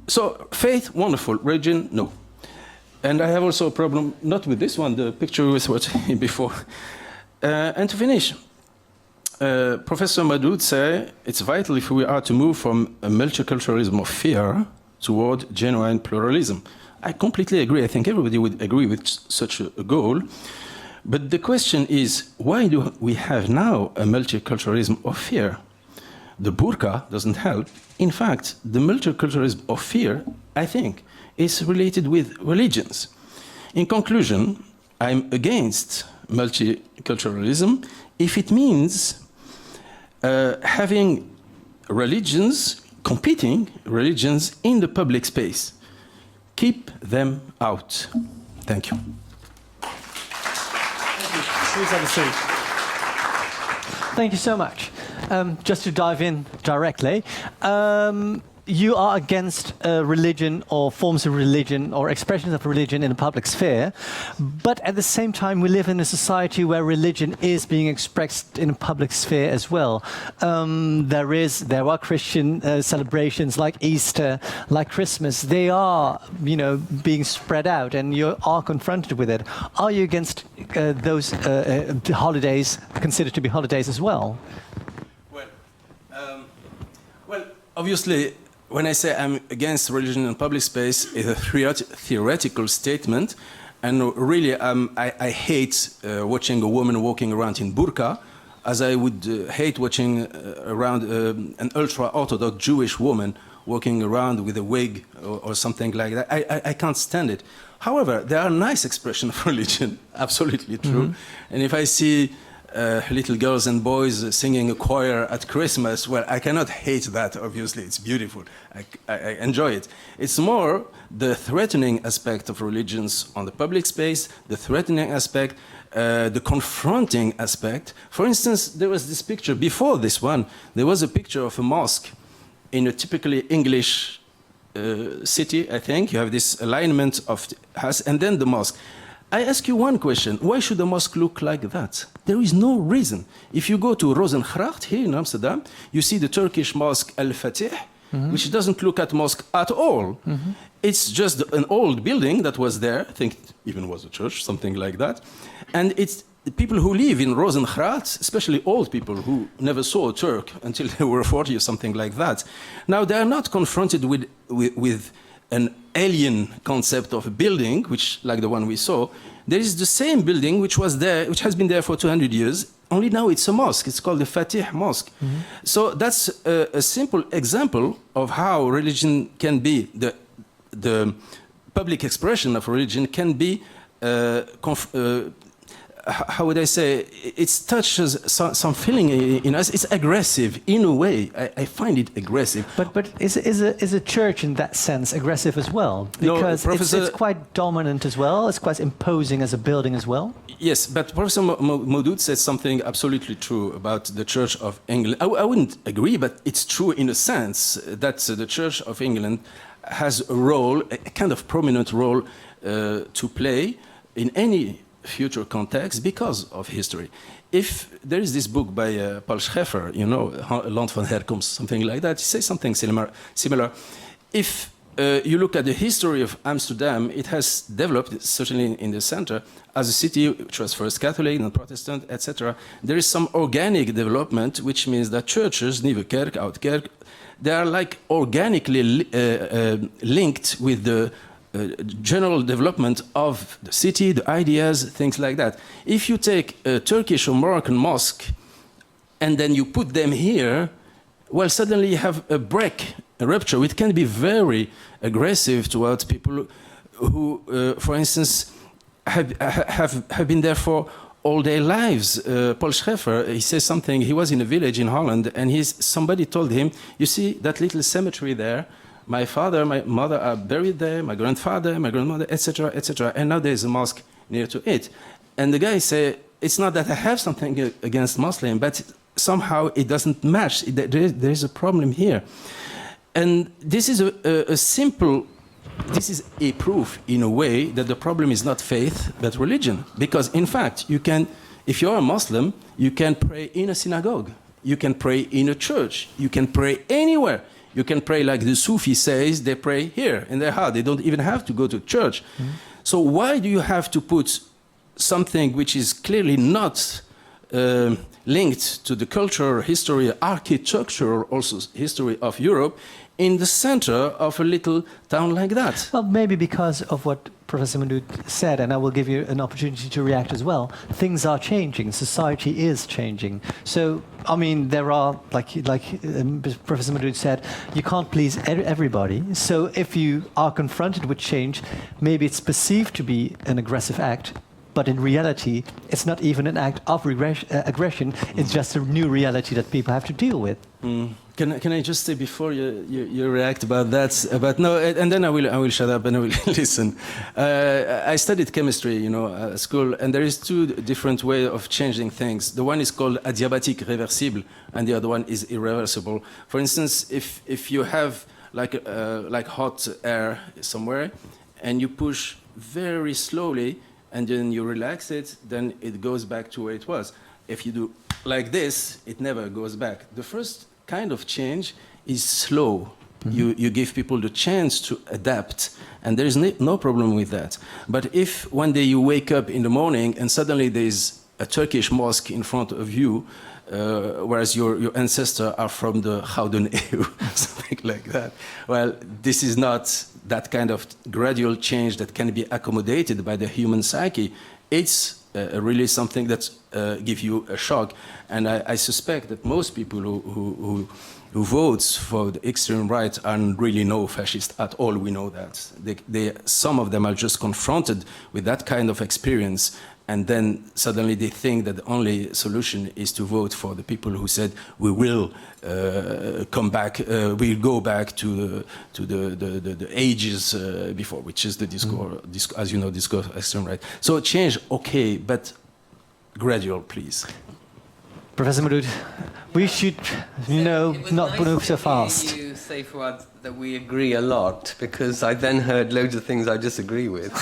So faith, wonderful. Religion, no. And I have also a problem, not with this one, the picture we was watching before. And to finish, Professor Modood said it's vital if we are to move from a multiculturalism of fear toward genuine pluralism. I completely agree. I think everybody would agree with such a goal. But the question is, why do we have now a multiculturalism of fear? The burqa doesn't help. In fact, the multiculturalism of fear, I think, is related with religions. In conclusion, I'm against multiculturalism if it means having religions, competing religions in the public space. Keep them out. Thank you. Please have a seat. Thank you so much. Just to dive in directly, you are against religion or forms of religion or expressions of religion in the public sphere, but at the same time we live in a society where religion is being expressed in a public sphere as well. There are Christian celebrations like Easter, like Christmas. They are, being spread out, and you are confronted with it. Are you against those holidays considered to be holidays as well? Well, obviously, when I say I'm against religion in public space, it's a theoretical statement, and really I hate watching a woman walking around in burqa, as I would hate watching around an ultra-Orthodox Jewish woman walking around with a wig or something like that. I can't stand it. However, there are nice expressions of religion, absolutely true. Mm-hmm. And if I see little girls and boys singing a choir at Christmas, well, I cannot hate that, obviously. It's beautiful. I enjoy it. It's more the threatening aspect of religions on the public space, the threatening aspect, the confronting aspect. For instance, there was this picture, before this one, there was a picture of a mosque in a typically English city, I think. You have this alignment of the house and then the mosque. I ask you one question. Why should a mosque look like that? There is no reason. If you go to Rozengracht here in Amsterdam, you see the Turkish mosque Al-Fatih, which doesn't look at mosque at all. Mm-hmm. It's just an old building that was there. I think it even was a church, something like that. And it's the people who live in Rozengracht, especially old people who never saw a Turk until they were 40 or something like that. Now, they are not confronted with an alien concept of a building, which, like the one we saw. There is the same building which was there, which has been there for 200 years, only now it's a mosque. It's called the Fatih Mosque. Mm-hmm. So that's a simple example of how religion can be, the public expression of religion can be how would I say, it touches some feeling in us. It's aggressive in a way. I find it aggressive. But is a church in that sense aggressive as well? Because no, it's quite dominant as well. It's quite imposing as a building as well. Yes, but Professor Modood said something absolutely true about the Church of England. I wouldn't agree, but it's true in a sense that the Church of England has a role, a kind of prominent role to play in any future context because of history. If there is this book by Paul Scheffer, you know, Land van Herkomst, something like that, he says something similar. If you look at the history of Amsterdam, it has developed, certainly in the center, as a city which was first Catholic and Protestant, etc. There is some organic development, which means that churches, Nieuwe Kerk, Oud Kerk, they are like organically linked with the general development of the city, the ideas, things like that. If you take a Turkish or Moroccan mosque and then you put them here, well, suddenly you have a break, a rupture. It can be very aggressive towards people who, for instance, have been there for all their lives. Paul Scheffer, he says something, he was in a village in Holland and somebody told him, you see that little cemetery there, my father, my mother are buried there, my grandfather, my grandmother, etc., etc. And now there's a mosque near to it. And the guy said, it's not that I have something against Muslim, but somehow it doesn't match. There is a problem here. And this is this is a proof, in a way, that the problem is not faith, but religion. Because, in fact, you can, if you're a Muslim, you can pray in a synagogue. You can pray in a church. You can pray anywhere. You can pray like the Sufi says, they pray here in their heart. They don't even have to go to church. Mm-hmm. So why do you have to put something which is clearly not linked to the cultural history, architectural also history of Europe, in the center of a little town like that? Well, maybe because of what Professor Modood said, and I will give you an opportunity to react as well. Things are changing. Society is changing. So, I mean, there are, like Professor Modood said, you can't please everybody. So if you are confronted with change, maybe it's perceived to be an aggressive act, but in reality, it's not even an act of aggression. It's just a new reality that people have to deal with. Mm. Can I just say before you react about that? And then I will shut up and I will listen. I studied chemistry, you know, at school, and there is two different ways of changing things. The one is called adiabatic, reversible, and the other one is irreversible. For instance, if you have like hot air somewhere, and you push very slowly, and then you relax it, then it goes back to where it was. If you do like this, it never goes back. The first kind of change is slow. Mm-hmm. You give people the chance to adapt, and there is no problem with that. But if one day you wake up in the morning and suddenly there is a Turkish mosque in front of you, whereas your ancestors are from the Gouden Eeuw, something like that, well, this is not that kind of gradual change that can be accommodated by the human psyche. It's really something that gives you a shock. And I suspect that most people who vote for the extreme right aren't really no fascist at all. We know that. Some of them are just confronted with that kind of experience, and then suddenly they think that the only solution is to vote for the people who said we will come back, we'll go back to the ages before, which is the discourse, as you know, discourse of extreme right. So change, okay, but gradual, please. Professor Modood, we should, not move so fast. You say, Fouad, that we agree a lot, because I then heard loads of things I disagree with.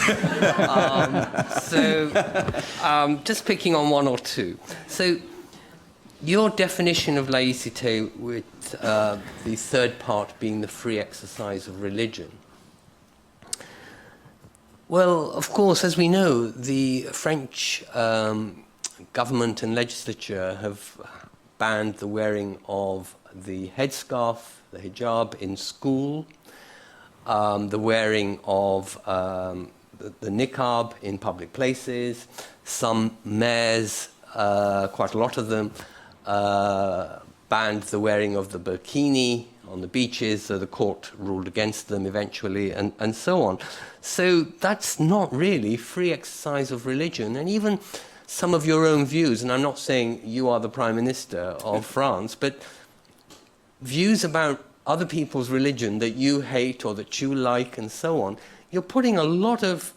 Just picking on one or two. So, your definition of laïcité, with the third part being the free exercise of religion. Well, of course, as we know, the French government and legislature have banned the wearing of the headscarf, the hijab, in school, the wearing of the niqab in public places. Some mayors, quite a lot of them, banned the wearing of the burkini on the beaches, the court ruled against them eventually, and so on. So that's not really free exercise of religion, and even some of your own views, and I'm not saying you are the Prime Minister of France, but views about other people's religion that you hate or that you like and so on, you're putting a lot of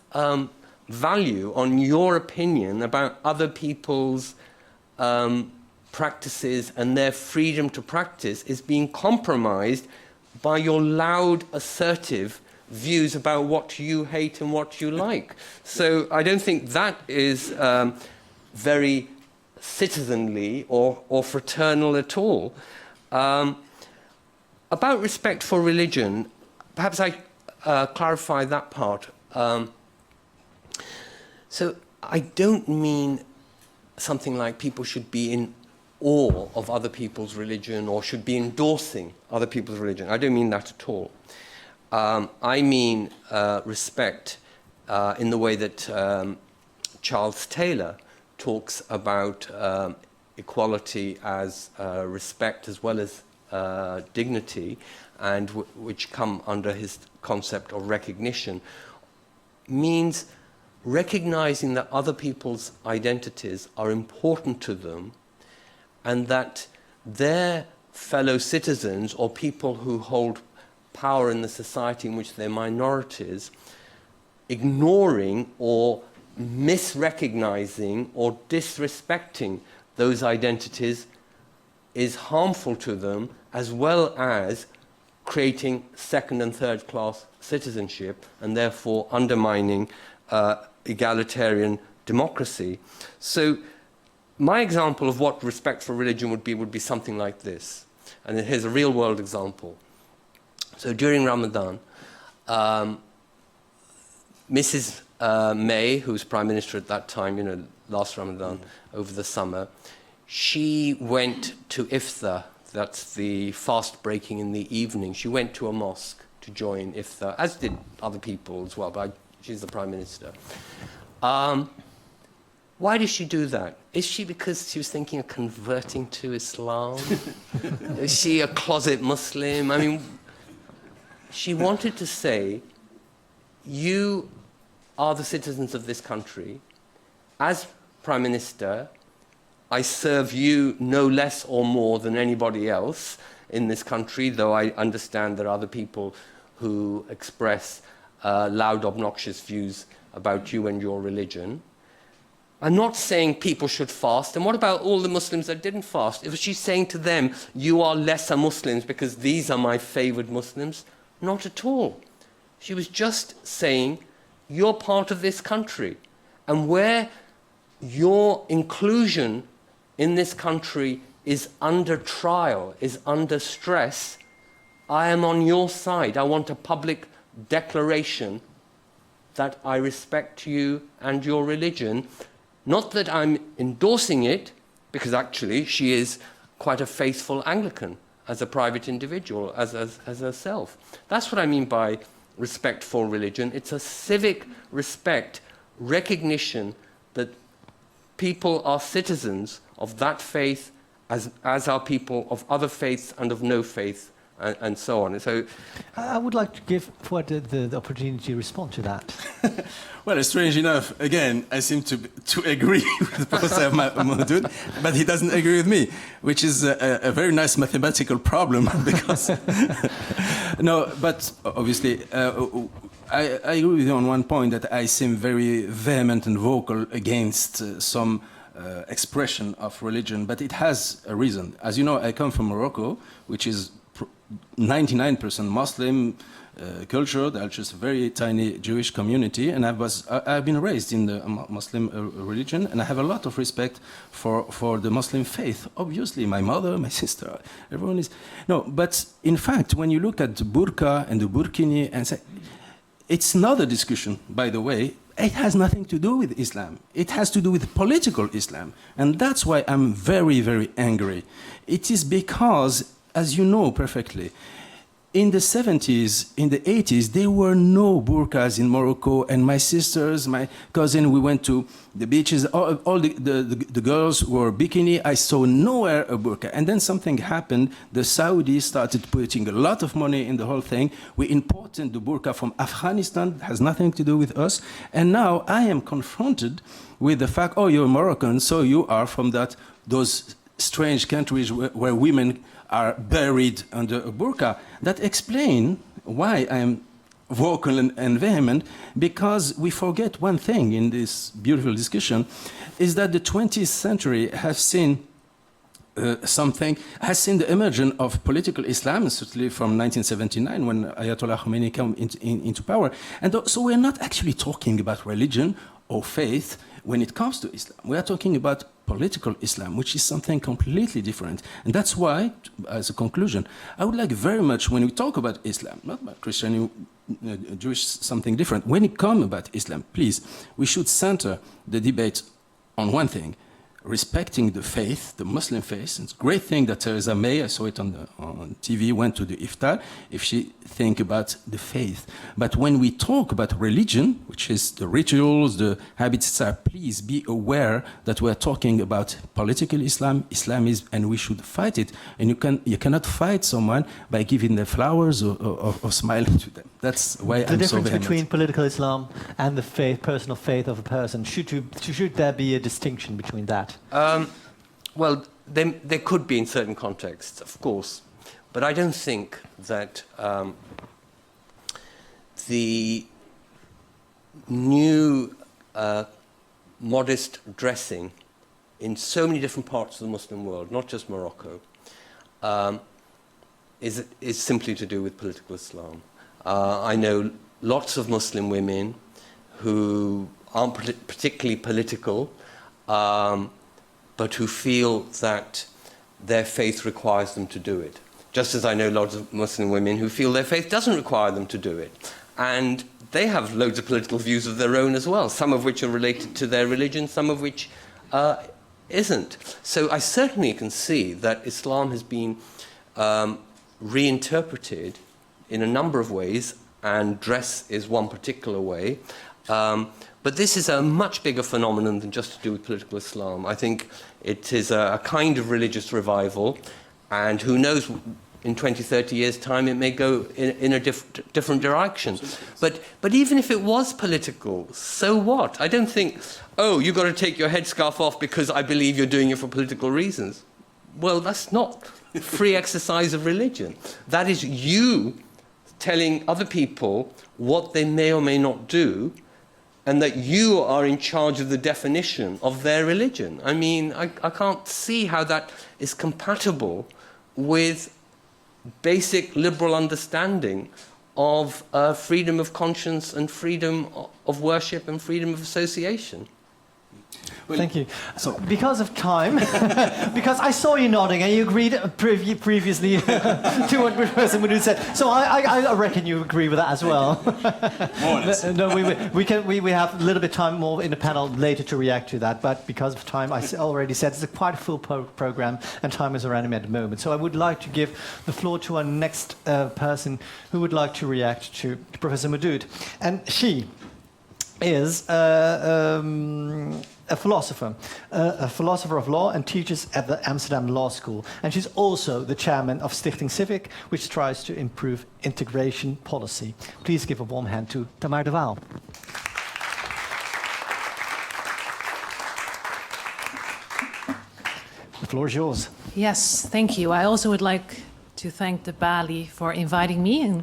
value on your opinion about other people's practices, and their freedom to practice is being compromised by your loud, assertive views about what you hate and what you like. So I don't think that is very citizenly or fraternal at all. About respect for religion, perhaps I clarify that part. So I don't mean something like people should be in awe of other people's religion or should be endorsing other people's religion. I don't mean that at all. I mean respect in the way that Charles Taylor talks about equality as respect as well as dignity, and which come under his concept of recognition, means recognizing that other people's identities are important to them, and that their fellow citizens or people who hold power in the society in which they're minorities, ignoring or misrecognizing or disrespecting those identities is harmful to them, as well as creating second and third class citizenship and therefore undermining egalitarian democracy. So my example of what respect for religion would be something like this. And here's a real world example. So during Ramadan, Mrs. May, who was Prime Minister at that time, last Ramadan, over the summer, she went to iftar, that's the fast breaking in the evening. She went to a mosque to join iftar, as did other people as well, but she's the Prime Minister. Why did she do that? Is she because she was thinking of converting to Islam? Is she a closet Muslim? I mean, she wanted to say, you are the citizens of this country. As Prime Minister, I serve you no less or more than anybody else in this country, though I understand there are other people who express loud, obnoxious views about you and your religion. I'm not saying people should fast. And what about all the Muslims that didn't fast? Was she saying to them, you are lesser Muslims because these are my favored Muslims? Not at all. She was just saying, you're part of this country. And where your inclusion in this country is under trial, is under stress, I am on your side. I want a public declaration that I respect you and your religion. Not that I'm endorsing it, because actually she is quite a faithful Anglican as a private individual, as herself. That's what I mean by respect for religion. It's a civic respect, recognition that people are citizens of that faith as are people of other faiths and of no faith, and so on. So, I would like to give Fouad the opportunity to respond to that. Well, strange enough, again, I seem to agree with Professor Modood, but he doesn't agree with me, which is a very nice mathematical problem, because... No, but obviously, I agree with you on one point, that I seem very vehement and vocal against some expression of religion, but it has a reason. As you know, I come from Morocco, which is 99% Muslim culture. There's just a very tiny Jewish community, and I've been raised in the Muslim religion, and I have a lot of respect for the Muslim faith. Obviously, my mother, my sister, everyone is... No, but in fact, when you look at the burqa and the burkini, and say, it's another discussion, by the way. It has nothing to do with Islam. It has to do with political Islam. And that's why I'm very, very angry. It is because, as you know perfectly, in the 70s, in the 80s, there were no burqas in Morocco, and my sisters, my cousin, we went to the beaches, all the girls wore bikini. I saw nowhere a burqa. And then something happened. The Saudis started putting a lot of money in the whole thing. We imported the burqa from Afghanistan, it has nothing to do with us. And now I am confronted with the fact, oh, you're Moroccan, so you are from those strange countries where women are buried under a burqa. That explain why I am vocal and vehement, because we forget one thing in this beautiful discussion, is that the 20th century has seen the emergence of political Islam, certainly from 1979 when Ayatollah Khomeini came into power. And so we're not actually talking about religion or faith when it comes to Islam. We are talking about political Islam, which is something completely different. And that's why, as a conclusion, I would like very much, when we talk about Islam, not about Christianity, Jewish, something different, when it comes about Islam, please, we should center the debate on one thing, respecting the faith, the Muslim faith. It's a great thing that Tirza May, I saw it on TV, went to the iftar, if she think about the faith. But when we talk about religion, which is the rituals, the habits, etc., please be aware that we're talking about political Islam, Islamism, and we should fight it. And you cannot fight someone by giving them flowers or smiling to them. That's why the I'm so difference vehement. between political Islam and the faith, personal faith of a person, should there be a distinction between that? Well, there could be in certain contexts, of course, but I don't think that the new modest dressing in so many different parts of the Muslim world, not just Morocco, is simply to do with political Islam. I know lots of Muslim women who aren't particularly political, but who feel that their faith requires them to do it. Just as I know lots of Muslim women who feel their faith doesn't require them to do it. And they have loads of political views of their own as well, some of which are related to their religion, some of which isn't. So I certainly can see that Islam has been reinterpreted in a number of ways, and dress is one particular way. But this is a much bigger phenomenon than just to do with political Islam. I think it is a kind of religious revival, and who knows, in 20, 30 years' time, it may go in a different direction. But even if it was political, so what? I don't think, oh, you've got to take your headscarf off because I believe you're doing it for political reasons. Well, that's not free exercise of religion. That is you telling other people what they may or may not do, and that you are in charge of the definition of their religion. I mean, I can't see how that is compatible with basic liberal understanding of freedom of conscience and freedom of worship and freedom of association. Well, thank you. So, because of time, because I saw you nodding and you agreed previously to what Professor Modood said, so I reckon you agree with that as well. More or less. No, we have a little bit time more in the panel later to react to that, but because of time, I already said it's quite a full program and time is around me at the moment. So I would like to give the floor to our next person who would like to react to Professor Modood, and she is a philosopher of law, and teaches at the Amsterdam Law School. And she's also the chairman of Stichting Civic, which tries to improve integration policy. Please give a warm hand to Tamar de Waal. The floor is yours. Yes, thank you. I also would like to thank the Balie for inviting me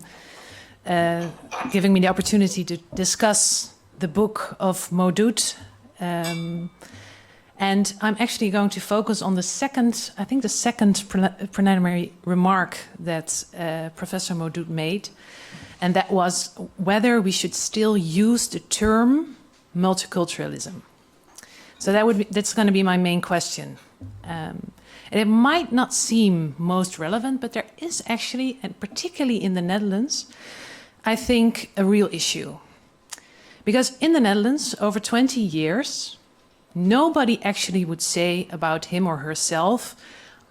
and giving me the opportunity to discuss the book of Modood. And I'm actually going to focus on the second preliminary remark that Professor Modood made, and that was whether we should still use the term multiculturalism. So that's going to be my main question. And it might not seem most relevant, but there is actually, and particularly in the Netherlands, I think a real issue. Because in the Netherlands, over 20 years, nobody actually would say about him or herself,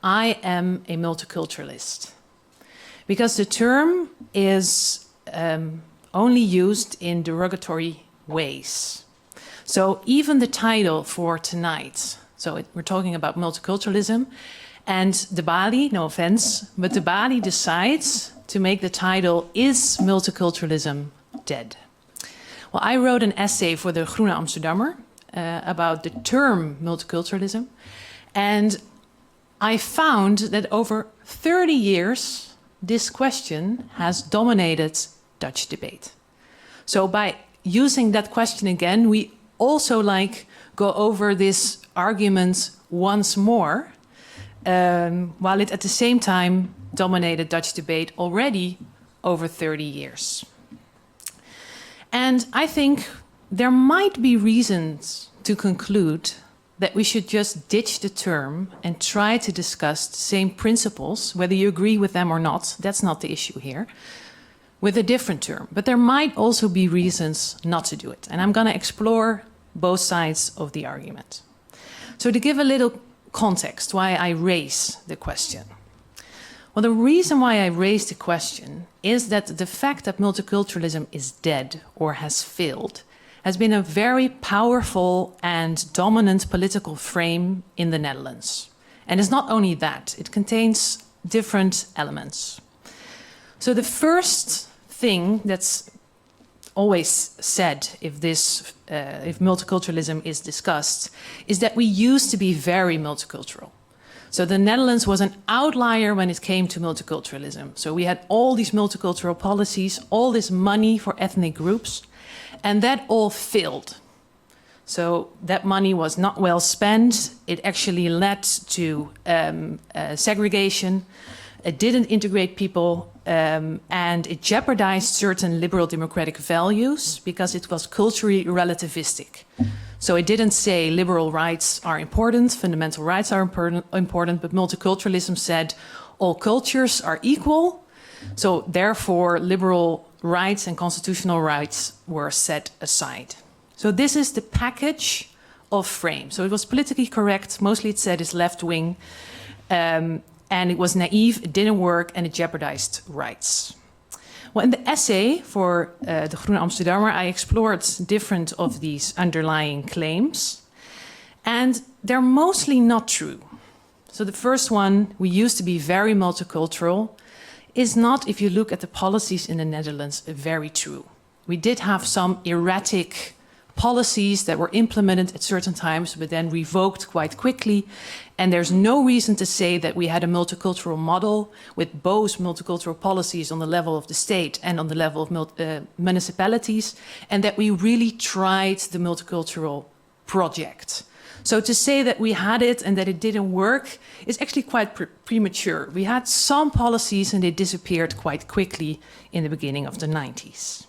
I am a multiculturalist. because the term is only used in derogatory ways. So even the title for tonight, we're talking about multiculturalism, and the Balie, no offense, but the Balie decides to make the title, Is Multiculturalism Dead? Well, I wrote an essay for the Groene Amsterdammer about the term multiculturalism, and I found that over 30 years, this question has dominated Dutch debate. So by using that question again, we also go over this argument once more, while it at the same time dominated Dutch debate already over 30 years. And I think there might be reasons to conclude that we should just ditch the term and try to discuss the same principles, whether you agree with them or not, that's not the issue here, with a different term. But there might also be reasons not to do it. And I'm going to explore both sides of the argument. So to give a little context why I raise the question. Well, the reason why I raise the question is that the fact that multiculturalism is dead or has failed has been a very powerful and dominant political frame in the Netherlands. And it's not only that, it contains different elements. So the first thing that's always said if multiculturalism is discussed is that we used to be very multicultural. So the Netherlands was an outlier when it came to multiculturalism. So we had all these multicultural policies, all this money for ethnic groups, and that all failed. So that money was not well spent. It actually led to segregation. It didn't integrate people, and it jeopardized certain liberal democratic values because it was culturally relativistic. So it didn't say liberal rights are important, fundamental rights are important, but multiculturalism said all cultures are equal. So therefore, liberal rights and constitutional rights were set aside. So this is the package of frame. So it was politically correct. Mostly it said it's left-wing. And it was naive, it didn't work, and it jeopardized rights. Well, in the essay for the Groene Amsterdammer, I explored different of these underlying claims. And they're mostly not true. So the first one, we used to be very multicultural, is not, if you look at the policies in the Netherlands, very true. We did have some erratic policies that were implemented at certain times, but then revoked quite quickly. And there's no reason to say that we had a multicultural model with both multicultural policies on the level of the state and on the level of municipalities, and that we really tried the multicultural project. So to say that we had it and that it didn't work is actually quite premature. We had some policies and they disappeared quite quickly in the beginning of the 90s.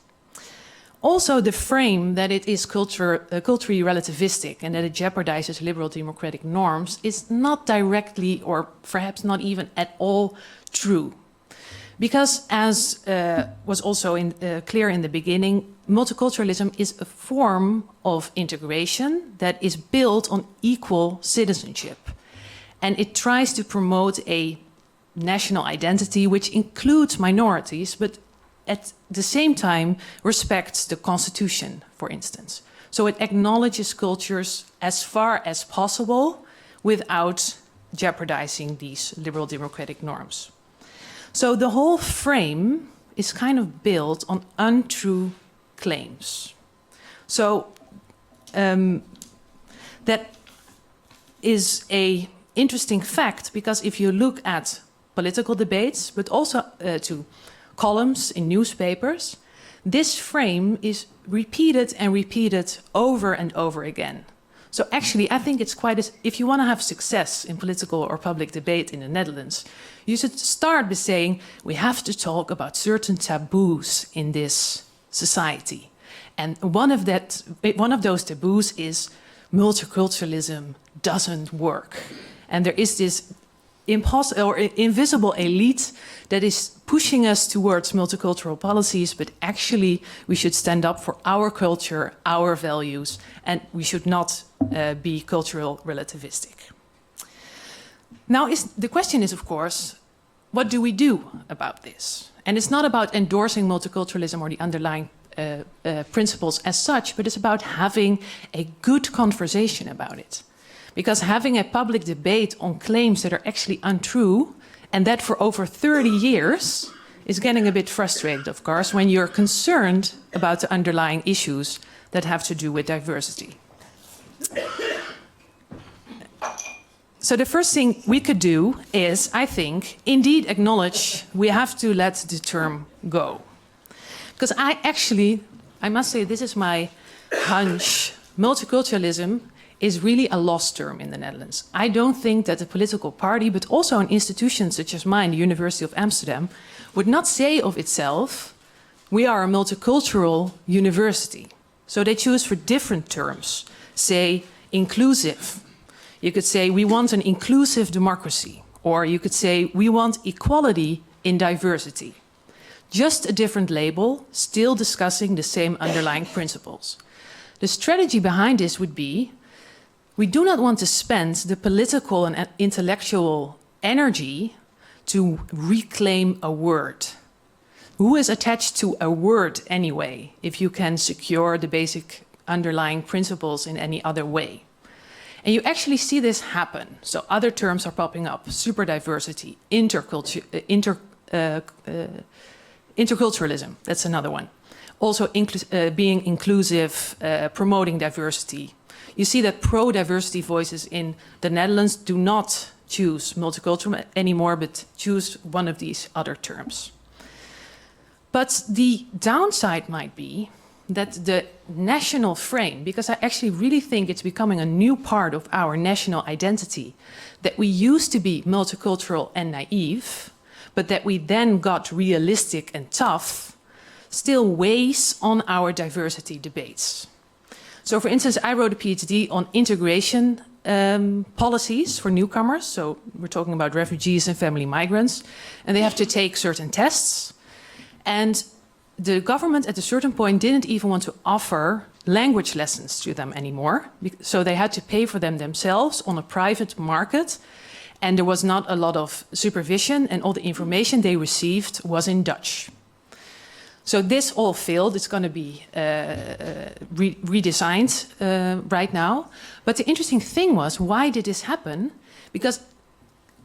Also, the frame that it is culturally relativistic and that it jeopardizes liberal democratic norms is not directly or perhaps not even at all true. Because as was also clear in the beginning, multiculturalism is a form of integration that is built on equal citizenship. And it tries to promote a national identity which includes minorities, but at the same time respects the Constitution, for instance. So it acknowledges cultures as far as possible without jeopardizing these liberal democratic norms. So the whole frame is kind of built on untrue claims. So that is an interesting fact, because if you look at political debates, but also to columns in newspapers, this frame is repeated and repeated over and over again. So actually, I think it's if you want to have success in political or public debate in the Netherlands, you should start by saying, we have to talk about certain taboos in this society. And one of those taboos is multiculturalism doesn't work. And there is this invisible elite that is pushing us towards multicultural policies, but actually we should stand up for our culture, our values, and we should not be cultural relativistic. Now, the question is, of course, what do we do about this? And it's not about endorsing multiculturalism or the underlying principles as such, but it's about having a good conversation about it. Because having a public debate on claims that are actually untrue, and that for over 30 years, is getting a bit frustrated, of course, when you're concerned about the underlying issues that have to do with diversity. So the first thing we could do is, I think, indeed acknowledge we have to let the term go. Because I must say, this is my hunch, multiculturalism is really a lost term in the Netherlands. I don't think that a political party, but also an institution such as mine, the University of Amsterdam, would not say of itself, we are a multicultural university. So they choose for different terms, say inclusive. You could say we want an inclusive democracy, or you could say we want equality in diversity. Just a different label, still discussing the same underlying principles. The strategy behind this would be, we do not want to spend the political and intellectual energy to reclaim a word. Who is attached to a word anyway, if you can secure the basic underlying principles in any other way? And you actually see this happen. So other terms are popping up: superdiversity, interculturalism, that's another one. Also being inclusive, promoting diversity. You see that pro-diversity voices in the Netherlands do not choose multicultural anymore, but choose one of these other terms. But the downside might be that the national frame, because I actually really think it's becoming a new part of our national identity, that we used to be multicultural and naive, but that we then got realistic and tough, still weighs on our diversity debates. So for instance, I wrote a PhD on integration policies for newcomers. So we're talking about refugees and family migrants, and they have to take certain tests. And the government at a certain point didn't even want to offer language lessons to them anymore. So they had to pay for them themselves on a private market. And there was not a lot of supervision, and all the information they received was in Dutch. So this all failed. It's going to be redesigned right now. But the interesting thing was, why did this happen? Because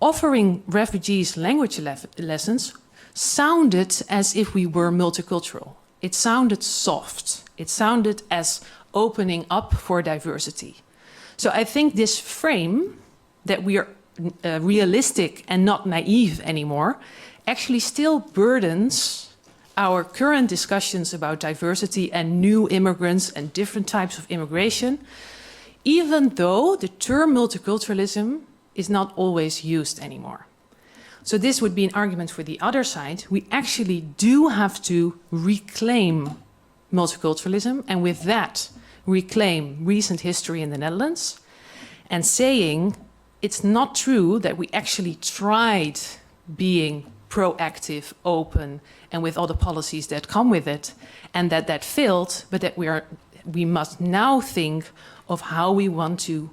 offering refugees language lessons sounded as if we were multicultural. It sounded soft. It sounded as opening up for diversity. So I think this frame that we are realistic and not naive anymore actually still burdens our current discussions about diversity and new immigrants and different types of immigration, even though the term multiculturalism is not always used anymore. So this would be an argument for the other side. We actually do have to reclaim multiculturalism, and with that reclaim recent history in the Netherlands, and saying it's not true that we actually tried being proactive, open, and with all the policies that come with it, and that failed, but that we must now think of how we want to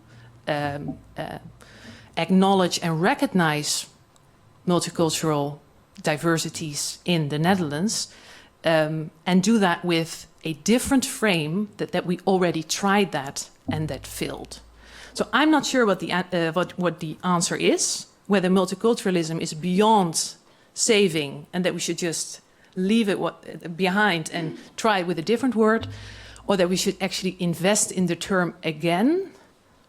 acknowledge and recognize multicultural diversities in the Netherlands, and do that with a different frame, that we already tried that and that failed. So I'm not sure what the answer is, whether multiculturalism is beyond saving and that we should just leave it behind and try it with a different word, or that we should actually invest in the term again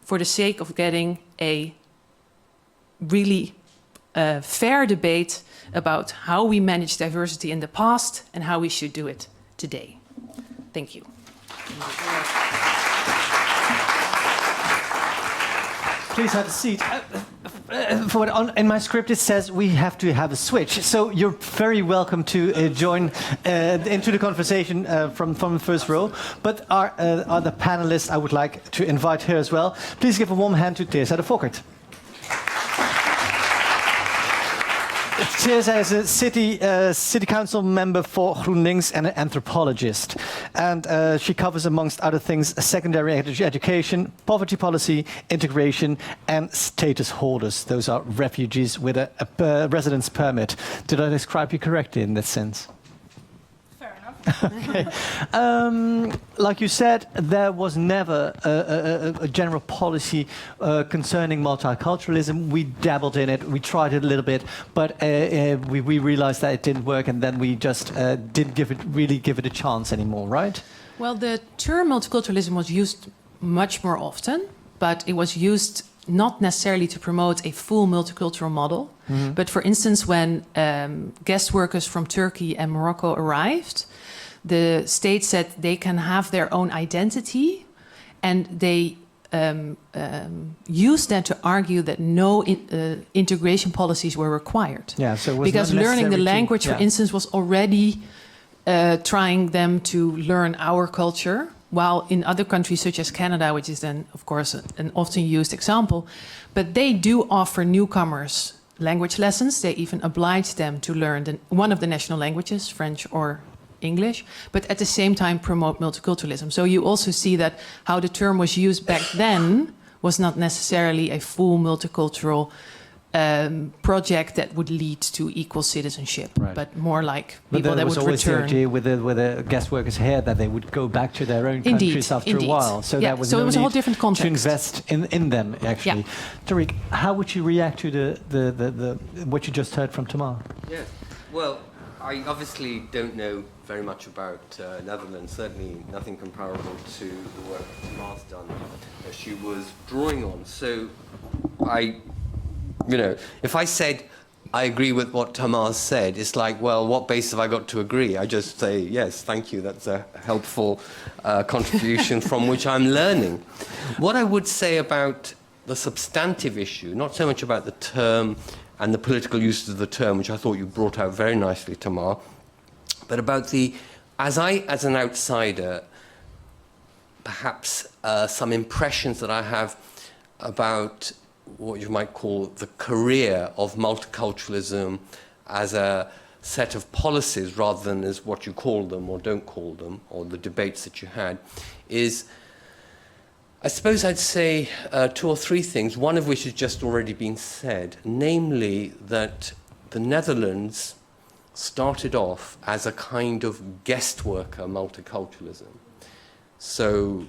for the sake of getting a really fair debate about how we managed diversity in the past and how we should do it today. Thank you. Please have a seat. In my script, it says we have to have a switch. So you're very welcome to join into the conversation from the first row. But our other panelists, I would like to invite her as well. Please give a warm hand to Tirza de Fockert. Tirza is a city council member for GroenLinks and an anthropologist. And she covers, amongst other things, secondary education, poverty policy, integration, and status holders. Those are refugees with a residence permit. Did I describe you correctly in that sense? Fair enough. Okay. Like you said, there was never a general policy concerning multiculturalism. We dabbled in it, we tried it a little bit, but we realized that it didn't work, and then we just didn't really give it a chance anymore, right? Well, the term multiculturalism was used much more often, but it was used not necessarily to promote a full multicultural model. Mm-hmm. But for instance, when guest workers from Turkey and Morocco arrived, the state said they can have their own identity, and they used that to argue that no integration policies were required. Yeah, so it was because not learning the necessary language, for instance, was already trying them to learn our culture, while in other countries such as Canada, which is then, of course, an often used example, but they do offer newcomers language lessons. They even oblige them to learn one of the national languages, French or English, but at the same time promote multiculturalism. So you also see that how the term was used back then was not necessarily a full multicultural project that would lead to equal citizenship, right, but more like but people that would always return. The idea with the guest workers here that they would go back to their own countries after a while. So yeah, that was so no it was a whole need different context to invest in them, actually. Yeah. Tariq, how would you react to the what you just heard from Tamar? Yes. Well, I obviously don't know very much about Netherlands, certainly nothing comparable to the work Tamar's done that she was drawing on. So if I said I agree with what Tamar said, it's like, well, what basis have I got to agree? I just say, yes, thank you, that's a helpful contribution from which I'm learning. What I would say about the substantive issue, not so much about the term and the political use of the term, which I thought you brought out very nicely, Tamar, but about as an outsider, perhaps some impressions that I have about what you might call the career of multiculturalism as a set of policies rather than as what you call them or don't call them, or the debates that you had, is, I suppose I'd say two or three things, one of which has just already been said, namely that the Netherlands started off as a kind of guest worker multiculturalism. So,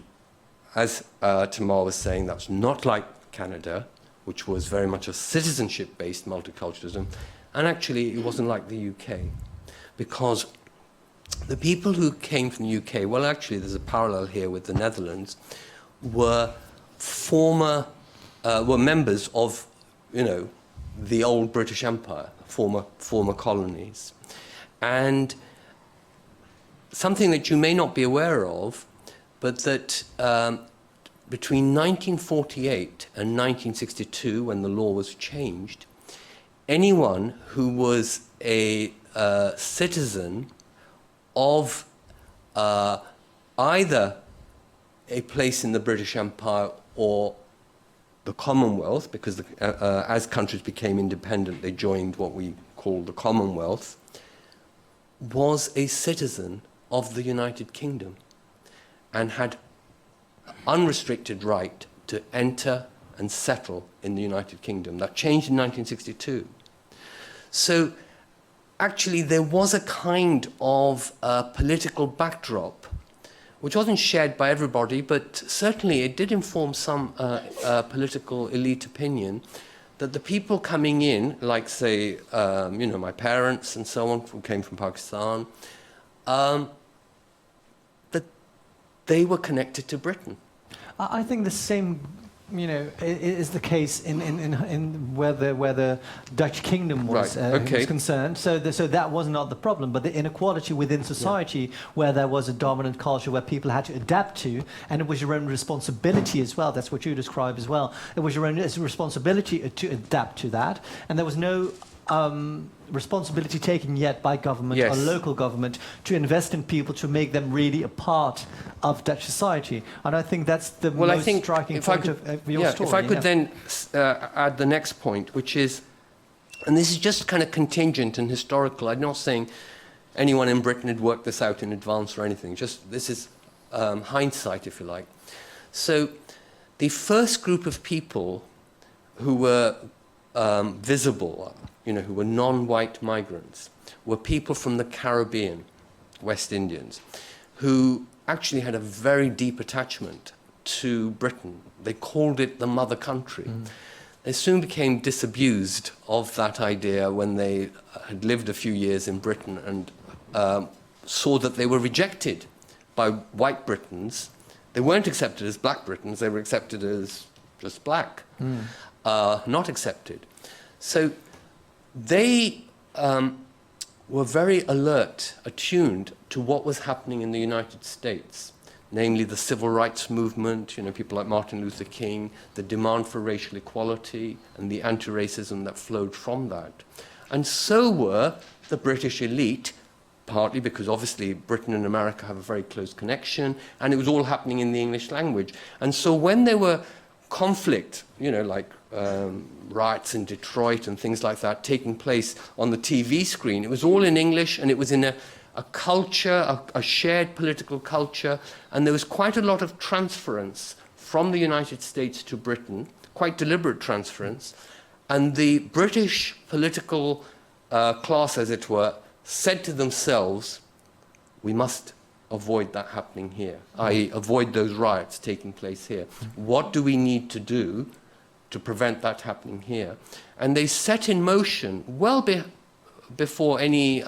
as Tamar was saying, that's not like Canada, which was very much a citizenship-based multiculturalism, and actually it wasn't like the UK, because the people who came from the UK, well, actually there's a parallel here with the Netherlands, were members of, the old British Empire, former colonies. And something that you may not be aware of, but that between 1948 and 1962, when the law was changed, anyone who was a citizen of either a place in the British Empire or the Commonwealth, because as countries became independent, they joined what we call the Commonwealth, was a citizen of the United Kingdom and had unrestricted right to enter and settle in the United Kingdom. That changed in 1962. So actually there was a kind of political backdrop which wasn't shared by everybody, but certainly it did inform some political elite opinion that the people coming in, like say, my parents and so on, who came from Pakistan, that they were connected to Britain. I think the same, is the case in where the Dutch kingdom was, was concerned. So that was not the problem, but the inequality within society, where there was a dominant culture where people had to adapt to, and it was your own responsibility as well. That's what you describe as well. It was your own responsibility to adapt to that, and there was no responsibility taken yet by government or local government to invest in people, to make them really a part of Dutch society. And I think that's the most striking point of your story. If I could then add the next point, which is And this is just kind of contingent and historical. I'm not saying anyone in Britain had worked this out in advance or anything. Just this is hindsight, if you like. So the first group of people who were visible, who were non-white migrants, were people from the Caribbean, West Indians, who actually had a very deep attachment to Britain. They called it the mother country. They soon became disabused of that idea when they had lived a few years in Britain and saw that they were rejected by white Britons. They weren't accepted as black Britons, they were accepted as just black, not accepted. So they were very alert, attuned to what was happening in the United States, namely the civil rights movement, people like Martin Luther King, the demand for racial equality and the anti-racism that flowed from that. And so were the British elite, partly because obviously Britain and America have a very close connection, and it was all happening in the English language. And so when there were conflict, like riots in Detroit and things like that taking place on the TV screen, it was all in English, and it was in a culture, a shared political culture, and there was quite a lot of transference from the United States to Britain, quite deliberate transference, and the British political class, as it were, said to themselves, we must avoid that happening here, i.e. avoid those riots taking place here. What do we need to do to prevent that happening here? And they set in motion, before any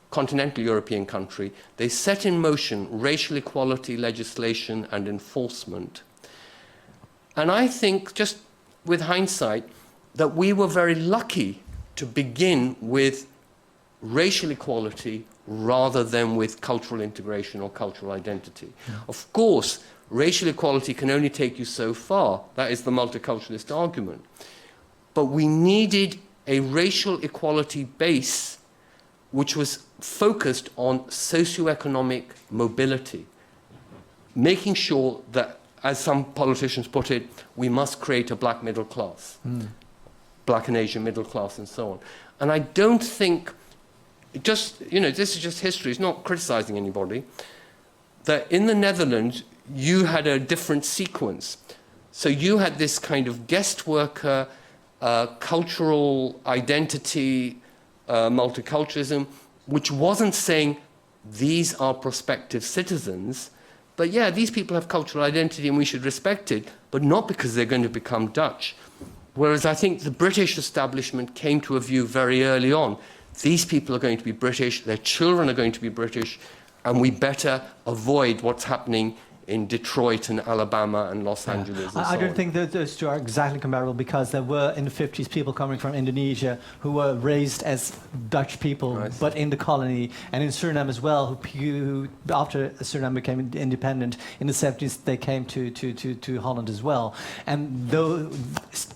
continental European country, they set in motion racial equality legislation and enforcement. And I think, just with hindsight, that we were very lucky to begin with racial equality rather than with cultural integration or cultural identity. Of course, racial equality can only take you so far. That is the multiculturalist argument. But we needed a racial equality base which was focused on socioeconomic mobility, making sure that, as some politicians put it, we must create a black middle class, black and Asian middle class, and so on. And I don't think, this is just history, it's not criticizing anybody, that in the Netherlands, you had a different sequence. So you had this kind of guest worker, cultural identity, multiculturalism, which wasn't saying these are prospective citizens, but yeah, these people have cultural identity and we should respect it, but not because they're going to become Dutch. Whereas I think the British establishment came to a view very early on. These people are going to be British, their children are going to be British, and we better avoid what's happening in Detroit and Alabama and Los Angeles and I don't think that those two are exactly comparable, because there were in the 50s people coming from Indonesia who were raised as Dutch people, but in the colony, and in Suriname as well, who after Suriname became independent in the 70s, they came to Holland as well. And though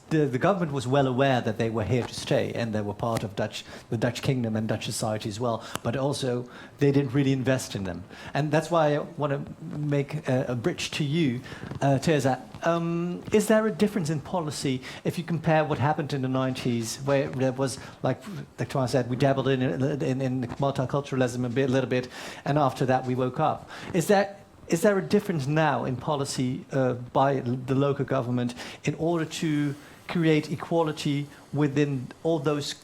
the government was well aware that they were here to stay and they were part of the Dutch kingdom and Dutch society as well, but also they didn't really invest in them. And that's why I want to make a bridge to you, Tirza. Is there a difference in policy if you compare what happened in the 90s, where there was, like Tamar said, we dabbled in multiculturalism a little bit, and after that we woke up. Is there a difference now in policy by the local government in order to create equality within all those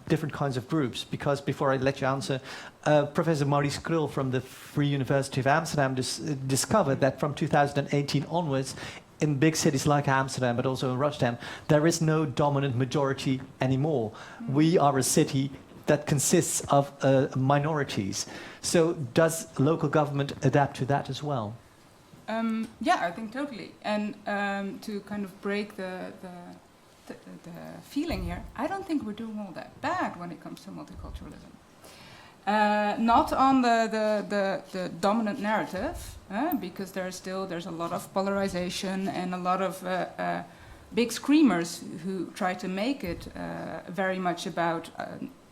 different kinds of groups? Because before I let you answer, Professor Maurice Krul from the Free University of Amsterdam discovered that from 2018 onwards, in big cities like Amsterdam, but also in Rotterdam, there is no dominant majority anymore. We are a city that consists of minorities. So does local government adapt to that as well? Yeah, I think totally. And to kind of break the feeling here, I don't think we're doing all that bad when it comes to multiculturalism. Not on the dominant narrative, because there's a lot of polarization and a lot of big screamers who try to make it very much about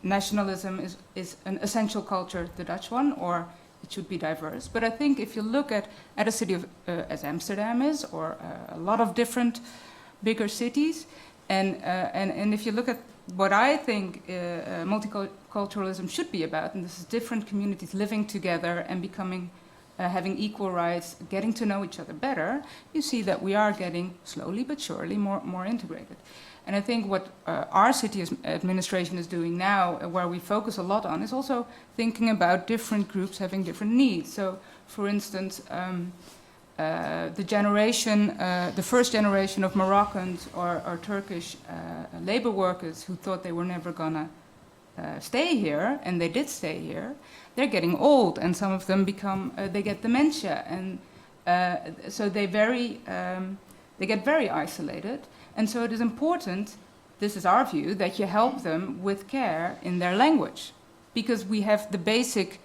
nationalism is an essential culture, the Dutch one, or it should be diverse. But I think if you look at a city as Amsterdam is, or a lot of different bigger cities, And if you look at what I think multiculturalism should be about, and this is different communities living together and becoming, having equal rights, getting to know each other better, you see that we are getting slowly but surely more integrated. And I think what our city administration is doing now, where we focus a lot on, is also thinking about different groups having different needs. So, for instance, the first generation of Moroccans or Turkish labor workers who thought they were never gonna stay here, and they did stay here, they're getting old, and some of them they get dementia, and so they get very isolated. And so it is important, this is our view, that you help them with care in their language, because we have the basic,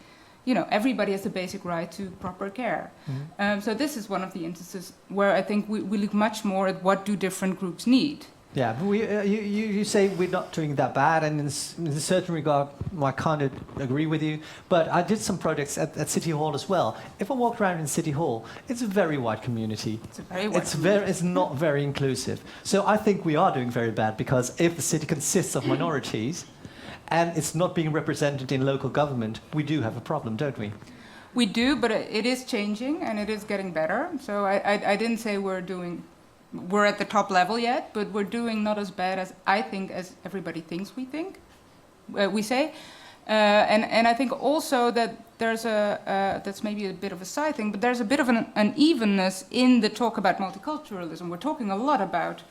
everybody has the basic right to proper care. Mm-hmm. So this is one of the instances where I think we look much more at what do different groups need. Yeah, but you say we're not doing that bad, and in a certain regard, I kind of agree with you. But I did some projects at City Hall as well. If I walked around in City Hall, it's a very white community. It's a very white community. It's not very inclusive. So I think we are doing very bad, because if the city consists of minorities, and it's not being represented in local government, we do have a problem, don't we? We do, but it is changing, and it is getting better. So I didn't say we're at the top level yet, but we're doing not as bad as I think as everybody thinks we say. And I think also that there's that's maybe a bit of a side thing, but there's a bit of an unevenness in the talk about multiculturalism. We're talking a lot about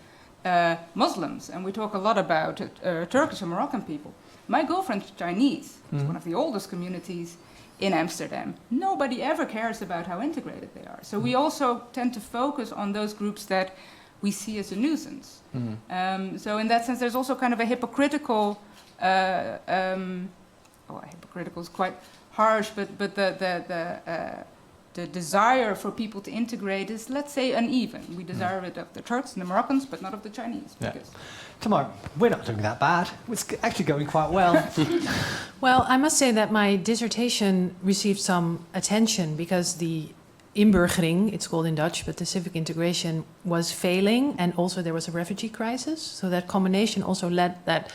Muslims, and we talk a lot about Turkish and Moroccan people. My girlfriend's Chinese. It's one of the oldest communities in Amsterdam. Nobody ever cares about how integrated they are. So we also tend to focus on those groups that we see as a nuisance. So in that sense, there's also kind of a hypocritical, hypocritical is quite harsh, but the desire for people to integrate is, let's say, uneven. We desire it of the Turks and the Moroccans, but not of the Chinese. Yeah. Tamar, we're not doing that bad. It's actually going quite well. Well, I must say that my dissertation received some attention because the inburgering, it's called in Dutch, but the civic integration was failing, and also there was a refugee crisis. So that combination also led that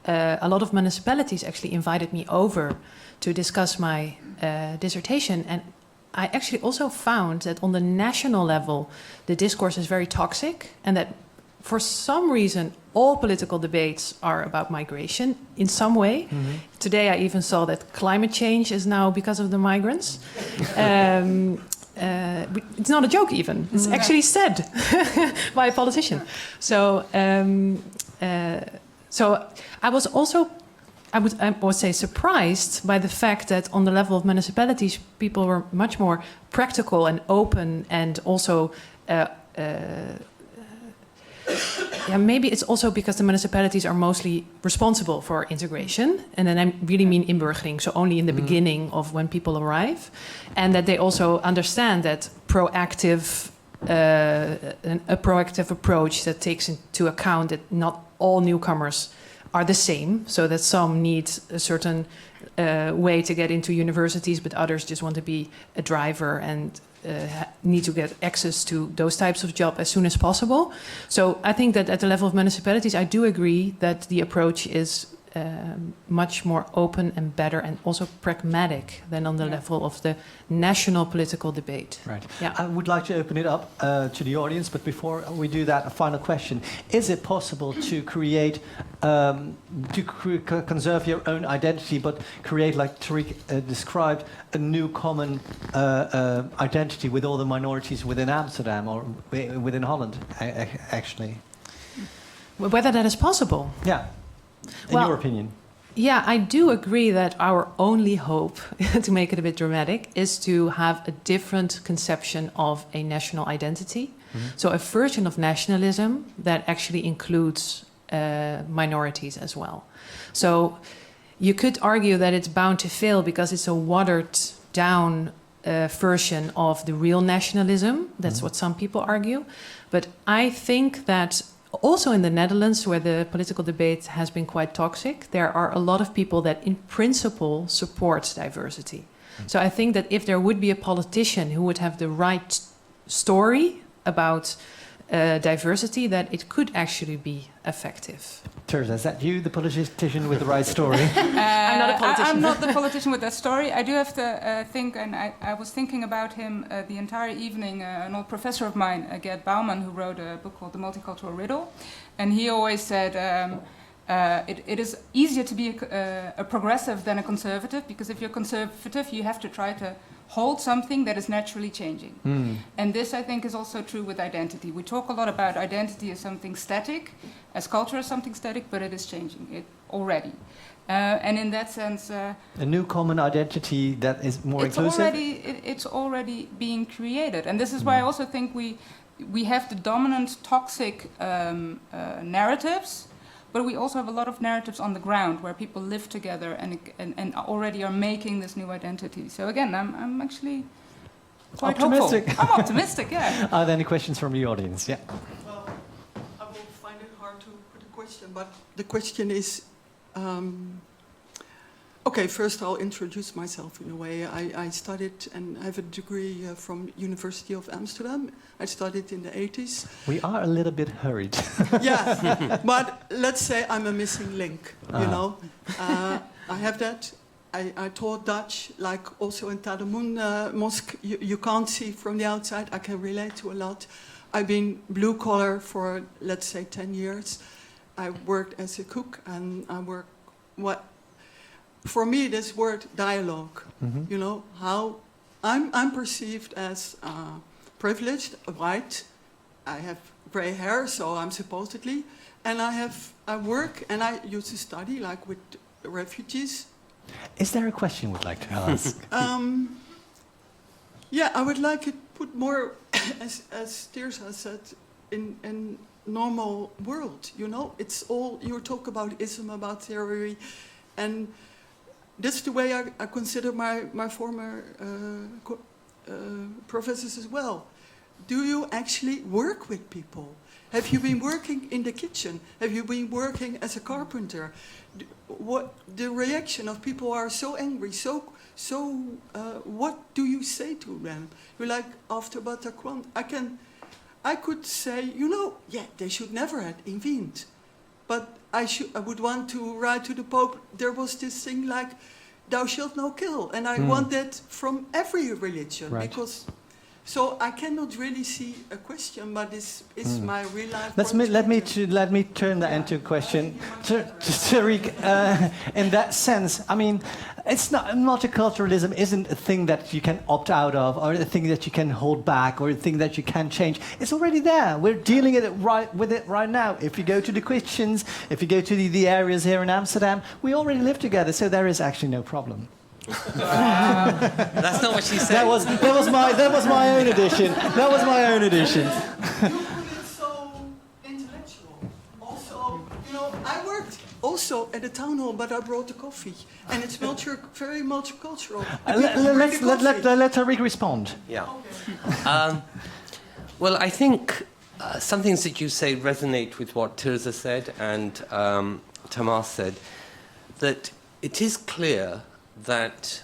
a lot of municipalities actually invited me over to discuss my dissertation. And I actually also found that on the national level, the discourse is very toxic, and that for some reason, all political debates are about migration in some way. Mm-hmm. Today, I even saw that climate change is now because of the migrants. It's not a joke even. It's actually said by a politician. So I was also, I would say, surprised by the fact that on the level of municipalities, people were much more practical and open, and also maybe it's also because the municipalities are mostly responsible for integration, and then I really mean inburgering, so only in the beginning of when people arrive, and that they also understand that a proactive approach that takes into account that not all newcomers are the same, so that some need a certain way to get into universities, but others just want to be a driver and need to get access to those types of jobs as soon as possible. So I think that at the level of municipalities, I do agree that the approach is much more open and better, and also pragmatic than on the level of the national political debate. Right. Yeah. I would like to open it up to the audience, but before we do that, a final question. Is it possible to create, conserve your own identity, but create, like Tariq described, a new common identity with all the minorities within Amsterdam or within Holland, actually? Whether that is possible? Yeah. In your opinion? Yeah, I do agree that our only hope, to make it a bit dramatic, is to have a different conception of a national identity. Mm-hmm. So a version of nationalism that actually includes minorities as well. So you could argue that it's bound to fail because it's a watered down version of the real nationalism. That's what some people argue. But I think that also in the Netherlands, where the political debate has been quite toxic, there are a lot of people that in principle support diversity. So I think that if there would be a politician who would have the right story about diversity, that it could actually be effective. Tirza, is that you, the politician with the right story? I'm not a politician. I'm not the politician with that story. I do have to think, and I was thinking about him the entire evening. An old professor of mine, Gerd Baumann, who wrote a book called The Multicultural Riddle, and he always said it is easier to be a progressive than a conservative, because if you're conservative, you have to try to hold something that is naturally changing. And this, I think, is also true with identity. We talk a lot about identity as something static, as culture as something static, but it is changing it already. And in that sense, A new common identity that is more inclusive? It's already being created. And this is why I also think we have the dominant toxic narratives, but we also have a lot of narratives on the ground where people live together and already are making this new identity. So again, I'm actually quite Optimistic. hopeful. I'm optimistic, yeah. Are there any questions from the audience? Yeah. Well, I will find it hard to put a question, but the question is, okay, first I'll introduce myself in a way. I studied and I have a degree from University of Amsterdam. I studied in the 80s. We are a little bit hurried. Yeah, but let's say I'm a missing link, you know. I have that. I taught Dutch, like also in Tadamoon Mosque. You can't see from the outside. I can relate to a lot. I've been blue collar for, let's say, 10 years. I worked as a cook, and I work for me, this word dialogue, you know, how I'm perceived as privileged, white. I have gray hair, so I'm supposedly, and I work and I used to study like with refugees. Is there a question you'd like to ask? Yeah, I would like it put more, as Tirza said, in normal world. You know, it's all you talk about ism, about theory, and that's the way I consider my former professors as well. Do you actually work with people? Have you been working in the kitchen? Have you been working as a carpenter? What the reaction of people are so angry, what do you say to them? You're like, after Bataclan, I could say, you know, yeah, they should never have intervened. But I would want to write to the Pope, there was this thing like, thou shalt not kill. And I want that from every religion, right. because, so I cannot really see a question, but this is my real life. Let me turn that into a question. Tariq, in that sense, I mean, it's not, multiculturalism isn't a thing that you can opt out of, or a thing that you can hold back, or a thing that you can change. It's already there. We're dealing with it right now. If you go to the Christians, if you go to the areas here in Amsterdam, we already live together, so there is actually no problem. That's not what she said. That was my own addition. That was my own addition. You put it so intellectual. Also, you know, I worked also at the town hall, but I brought the coffee, and it's very multicultural. Let Tariq respond. Yeah. Well, I think some things that you say resonate with what Tirza said and Tamar said, that it is clear that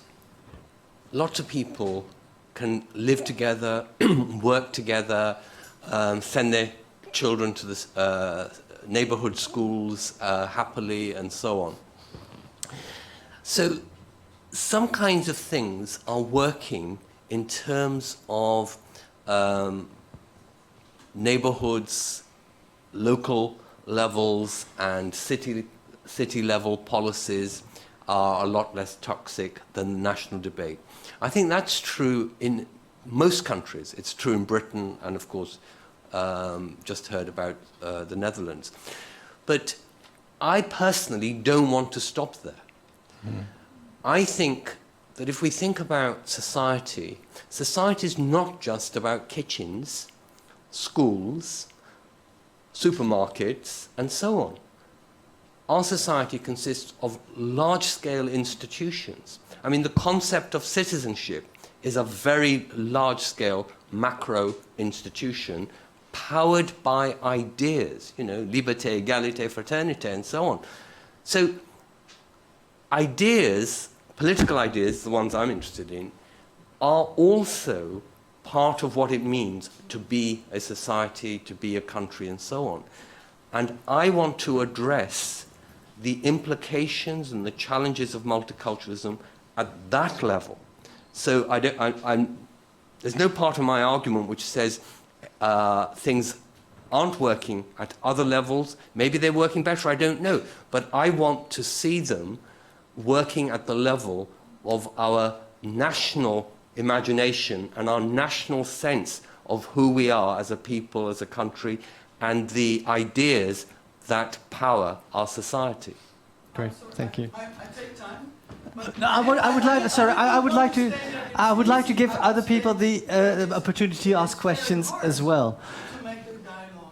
lots of people can live together, work together, send their children to the neighborhood schools happily, and so on. So some kinds of things are working in terms of neighborhoods, local levels, and city level policies are a lot less toxic than the national debate. I think that's true in most countries. It's true in Britain, and of course, just heard about the Netherlands. But I personally don't want to stop there. I think that if we think about society, society is not just about kitchens, schools, supermarkets, and so on. Our society consists of large-scale institutions. I mean, the concept of citizenship is a very large-scale macro institution powered by ideas, you know, liberté, égalité, fraternité, and so on. So ideas, political ideas, the ones I'm interested in, are also part of what it means to be a society, to be a country, and so on. And I want to address the implications and the challenges of multiculturalism at that level. So there's no part of my argument which says things aren't working at other levels. Maybe they're working better, I don't know. But I want to see them working at the level of our national imagination and our national sense of who we are as a people, as a country, and the ideas that power our society. Great, thank you. I take time. No, I would like to give other people the opportunity to ask questions as well. To make the dialogue.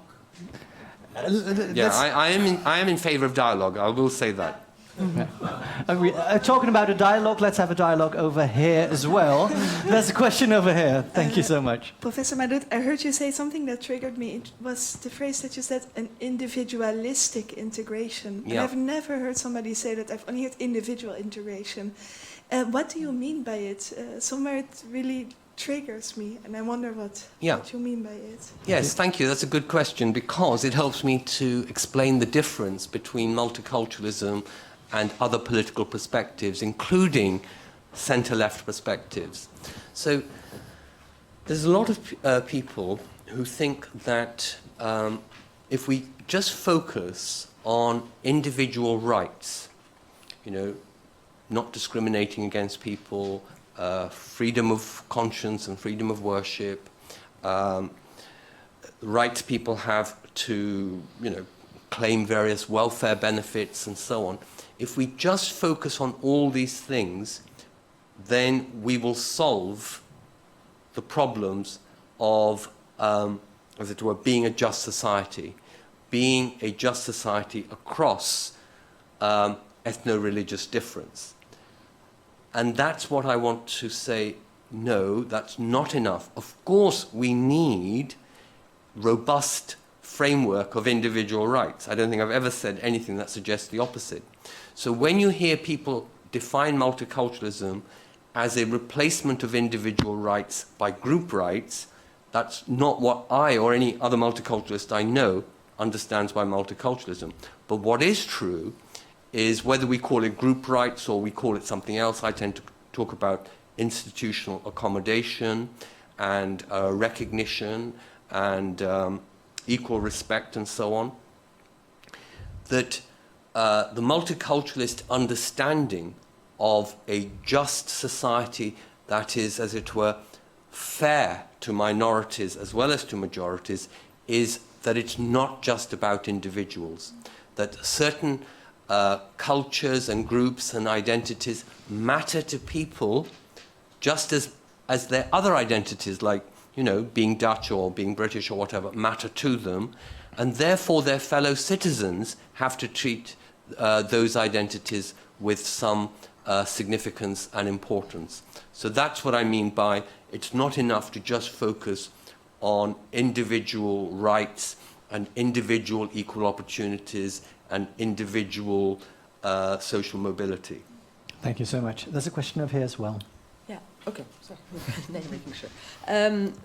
I am in favor of dialogue, I will say that. Talking about a dialogue, let's have a dialogue over here as well. There's a question over here. Thank you so much. Professor Modood, I heard you say something that triggered me. It was the phrase that you said, an individualistic integration. Yeah. I've never heard somebody say that. I've only heard individual integration. What do you mean by it? Somewhere it really triggers me, and I wonder what you mean by it. Yes, thank you. That's a good question, because it helps me to explain the difference between multiculturalism and other political perspectives, including centre-left perspectives. So there's a lot of people who think that if we just focus on individual rights, not discriminating against people, freedom of conscience and freedom of worship, rights people have to, claim various welfare benefits and so on. If we just focus on all these things, then we will solve the problems of, as it were, being a just society across ethno-religious difference. And that's what I want to say, no, that's not enough. Of course, we need robust framework of individual rights. I don't think I've ever said anything that suggests the opposite. So when you hear people define multiculturalism as a replacement of individual rights by group rights, that's not what I or any other multiculturalist I know understands by multiculturalism. But what is true is, whether we call it group rights or we call it something else, I tend to talk about institutional accommodation and recognition and equal respect and so on, that the multiculturalist understanding of a just society that is, as it were, fair to minorities as well as to majorities is that it's not just about individuals, that certain cultures and groups and identities matter to people just as their other identities, like, being Dutch or being British or whatever, matter to them, and therefore their fellow citizens have to treat those identities with some significance and importance. So that's what I mean by it's not enough to just focus on individual rights and individual equal opportunities and individual social mobility. Thank you so much. There's a question over here as well. Yeah, okay, sorry. Now you're making sure.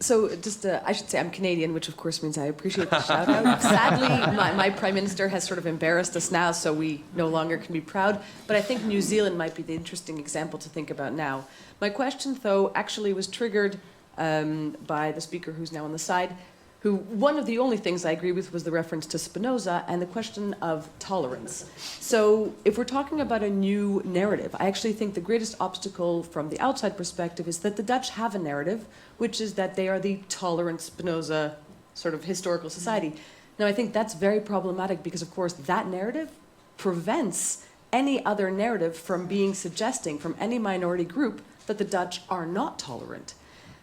So just, I should say I'm Canadian, which of course means I appreciate the shout out. Sadly, my Prime Minister has sort of embarrassed us now, so we no longer can be proud. But I think New Zealand might be the interesting example to think about now. My question, though, actually was triggered by the speaker who's now on the side, who one of the only things I agree with was the reference to Spinoza and the question of tolerance. So if we're talking about a new narrative, I actually think the greatest obstacle from the outside perspective is that the Dutch have a narrative, which is that they are the tolerant Spinoza sort of historical society. Now, I think that's very problematic because, of course, that narrative prevents any other narrative from being suggesting from any minority group that the Dutch are not tolerant.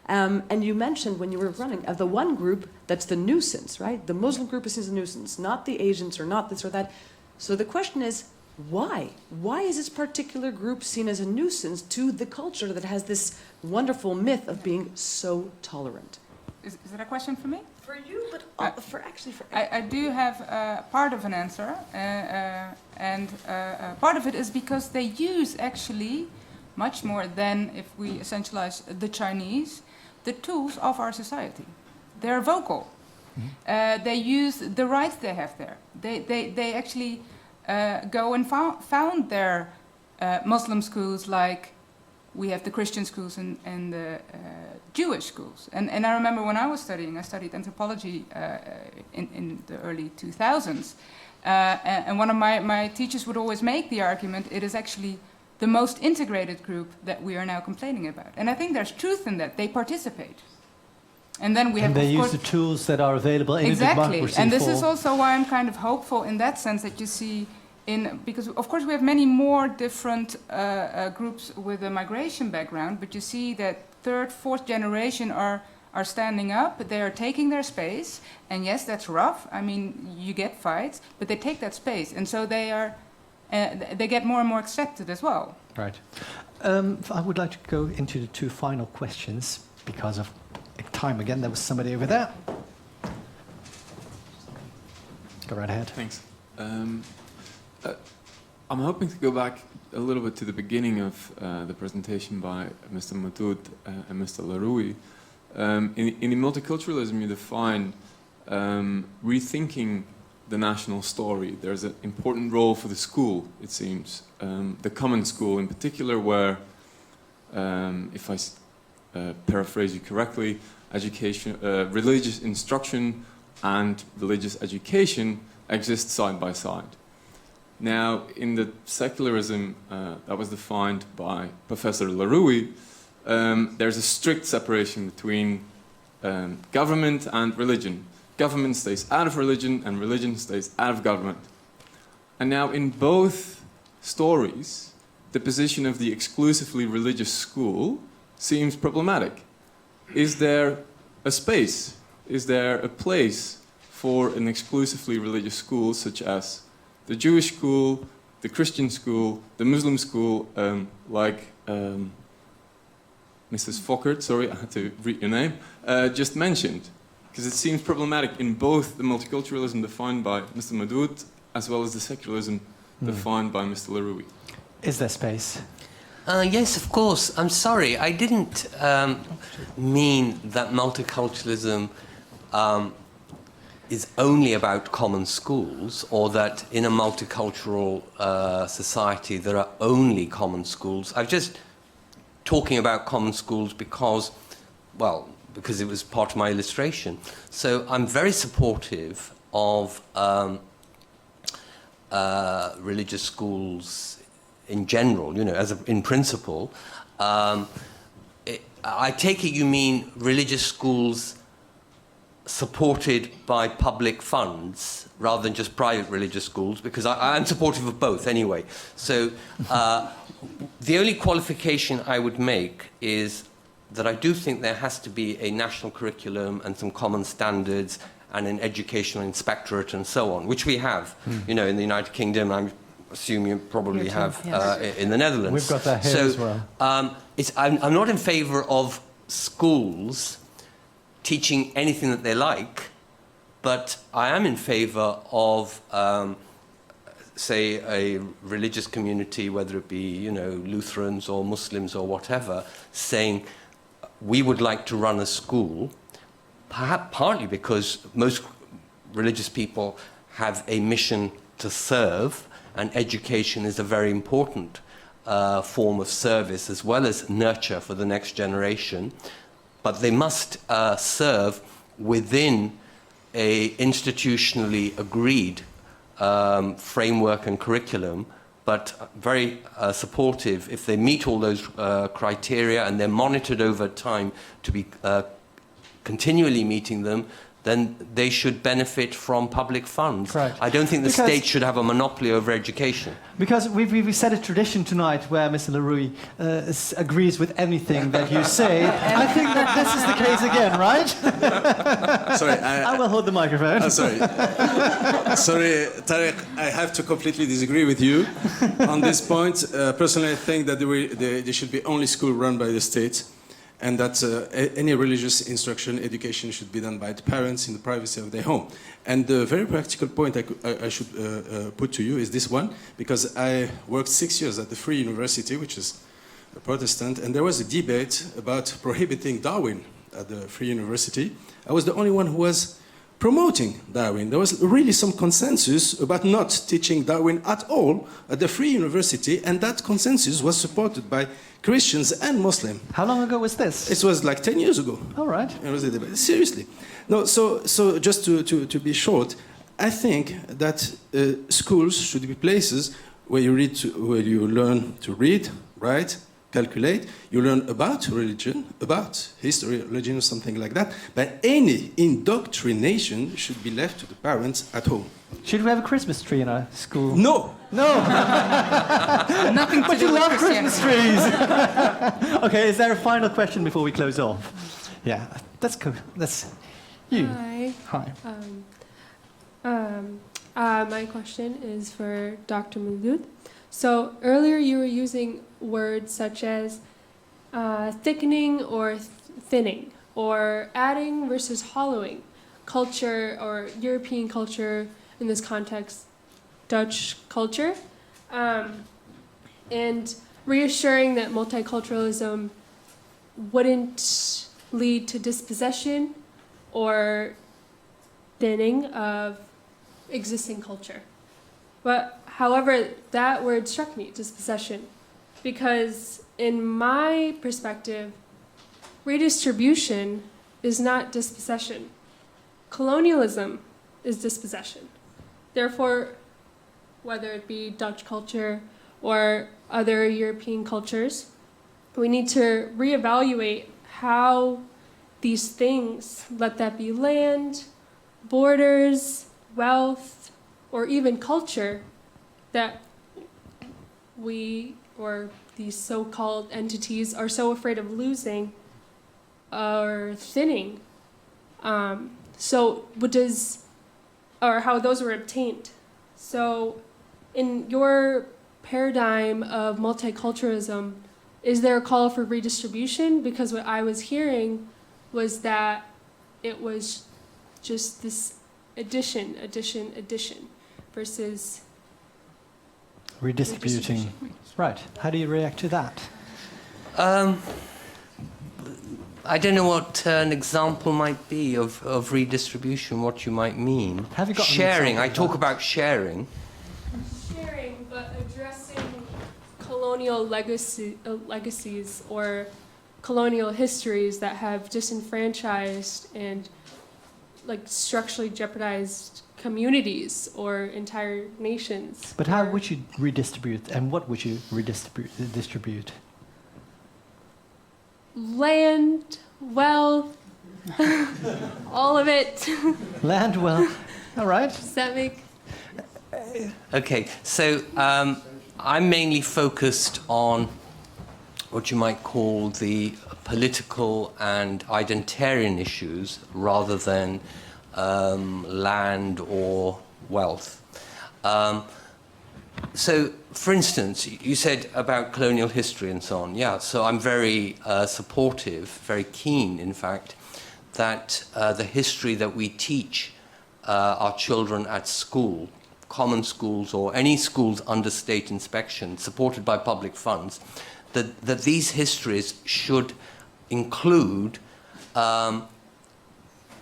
And you mentioned when you were running of the one group that's the nuisance, right? The Muslim group is a nuisance, not the Asians or not this or that. So the question is, why? Why is this particular group seen as a nuisance to the culture that has this wonderful myth of being so tolerant? Is that a question for me? For you, but for I do have part of an answer, and part of it is because they use actually much more than if we essentialize the Chinese, the tools of our society. They're vocal. They use the rights they have there. They actually go and found their Muslim schools, like we have the Christian schools and the Jewish schools. And I remember when I was studying, I studied anthropology in the early 2000s. And one of my teachers would always make the argument, it is actually the most integrated group that we are now complaining about. And I think there's truth in that. They participate. And then we have, they use the tools that are available in exactly. the democracy. And this is also why I'm kind of hopeful in that sense, that you see because of course we have many more different groups with a migration background, but you see that third, fourth generation are standing up, they are taking their space, and yes, that's rough. I mean, you get fights, but they take that space, and so they get more and more accepted as well. Right. I would like to go into the two final questions because of time again. There was somebody over there. Go right ahead. Thanks. I'm hoping to go back a little bit to the beginning of the presentation by Mr. Modood and Mr. Laroui. In the multiculturalism, you define rethinking the national story. There's an important role for the school, it seems, the common school in particular, where, if I paraphrase you correctly, education, religious instruction and religious education exist side by side. Now, in the secularism that was defined by Professor Laroui, there's a strict separation between government and religion. Government stays out of religion, and religion stays out of government. And now, in both stories, the position of the exclusively religious school seems problematic. Is there a space? Is there a place for an exclusively religious school, such as the Jewish school, the Christian school, the Muslim school, like Mrs. Fockert, sorry, I had to read your name, just mentioned? Because it seems problematic in both the multiculturalism defined by Mr. Modood as well as the secularism defined by Mr. Laroui. Is there space? Yes, of course. I'm sorry, I didn't mean that multiculturalism is only about common schools, or that in a multicultural society there are only common schools. I'm just talking about common schools because, well, because it was part of my illustration. So I'm very supportive of religious schools in general, you know, in principle. I take it you mean religious schools supported by public funds rather than just private religious schools, because I'm supportive of both anyway. So the only qualification I would make is that I do think there has to be a national curriculum and some common standards and an educational inspectorate and so on, which we have, you know, in the United Kingdom. I assume you probably have in the Netherlands. We've got that here as well. I'm not in favour of schools teaching anything that they like, but I am in favour of, say, a religious community, whether it be, you know, Lutherans or Muslims or whatever, saying, we would like to run a school, perhaps partly because most religious people have a mission to serve, and education is a very important form of service as well as nurture for the next generation. But they must serve within a institutionally agreed framework and curriculum, but very supportive if they meet all those criteria and they're monitored over time to be continually meeting them, then they should benefit from public funds. Right. I don't think the state should have a monopoly over education. Because we've set a tradition tonight where Mr. Laroui agrees with anything that you say. I think that this is the case again, right? Sorry, I will hold the microphone. Sorry, Tariq, I have to completely disagree with you on this point. Personally, I think that there should be only school run by the state, and that any religious instruction, education should be done by the parents in the privacy of their home. And the very practical point I should put to you is this one, because I worked 6 years at the Free University, which is a Protestant, and there was a debate about prohibiting Darwin at the Free University, I was the only one who was promoting Darwin. There was really some consensus about not teaching Darwin at all at the Free University, and that consensus was supported by Christians and Muslims. How long ago was this? It was like 10 years ago. All right. It was a debate. Seriously. No, so just to be short, I think that schools should be places where you learn to read, write, calculate. You learn about religion, about history, religion, or something like that. But any indoctrination should be left to the parents at home. Should we have a Christmas tree in our school? No. No. Nothing to But do you with love Christmas Christianity. trees. Okay, is there a final question before we close off? Yeah, that's cool. That's you. Hi. Hi. My question is for Dr. Modood. So earlier you were using words such as thickening or thinning, or adding versus hollowing, culture or European culture, in this context, Dutch culture, and reassuring that multiculturalism wouldn't lead to dispossession or thinning of existing culture. But however, that word struck me, dispossession, because in my perspective, redistribution is not dispossession. Colonialism is dispossession. Therefore, whether it be Dutch culture or other European cultures, we need to reevaluate how these things, let that be land, borders, wealth, or even culture, that we, or these so-called entities, are so afraid of losing or thinning. So what does, or how those were obtained. So in your paradigm of multiculturalism, is there a call for redistribution? Because what I was hearing was that it was just this addition versus Redistributing. Right. How do you react to that? I don't know what an example might be of redistribution, what you might mean. Have you got an sharing? I example of talk that? about sharing. sharing, but addressing colonial legacies or colonial histories that have disenfranchised and like structurally jeopardized communities or entire nations. But how would you redistribute, and what would you distribute? Land, wealth, all of it. Land, wealth. All right. Does that make... Okay, so I'm mainly focused on what you might call the political and identitarian issues rather than land or wealth. So, for instance, you said about colonial history and so on. Yeah, so I'm very supportive, very keen, in fact, that the history that we teach our children at school, common schools or any schools under state inspection, supported by public funds, that these histories should include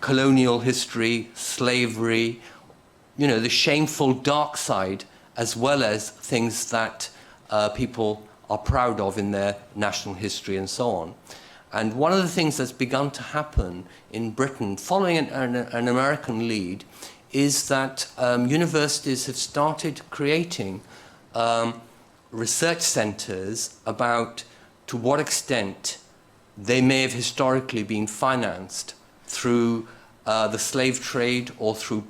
colonial history, slavery, you know, the shameful dark side, as well as things that people are proud of in their national history and so on. And one of the things that's begun to happen in Britain, following an American lead, is that universities have started creating research centers about to what extent they may have historically been financed through the slave trade or through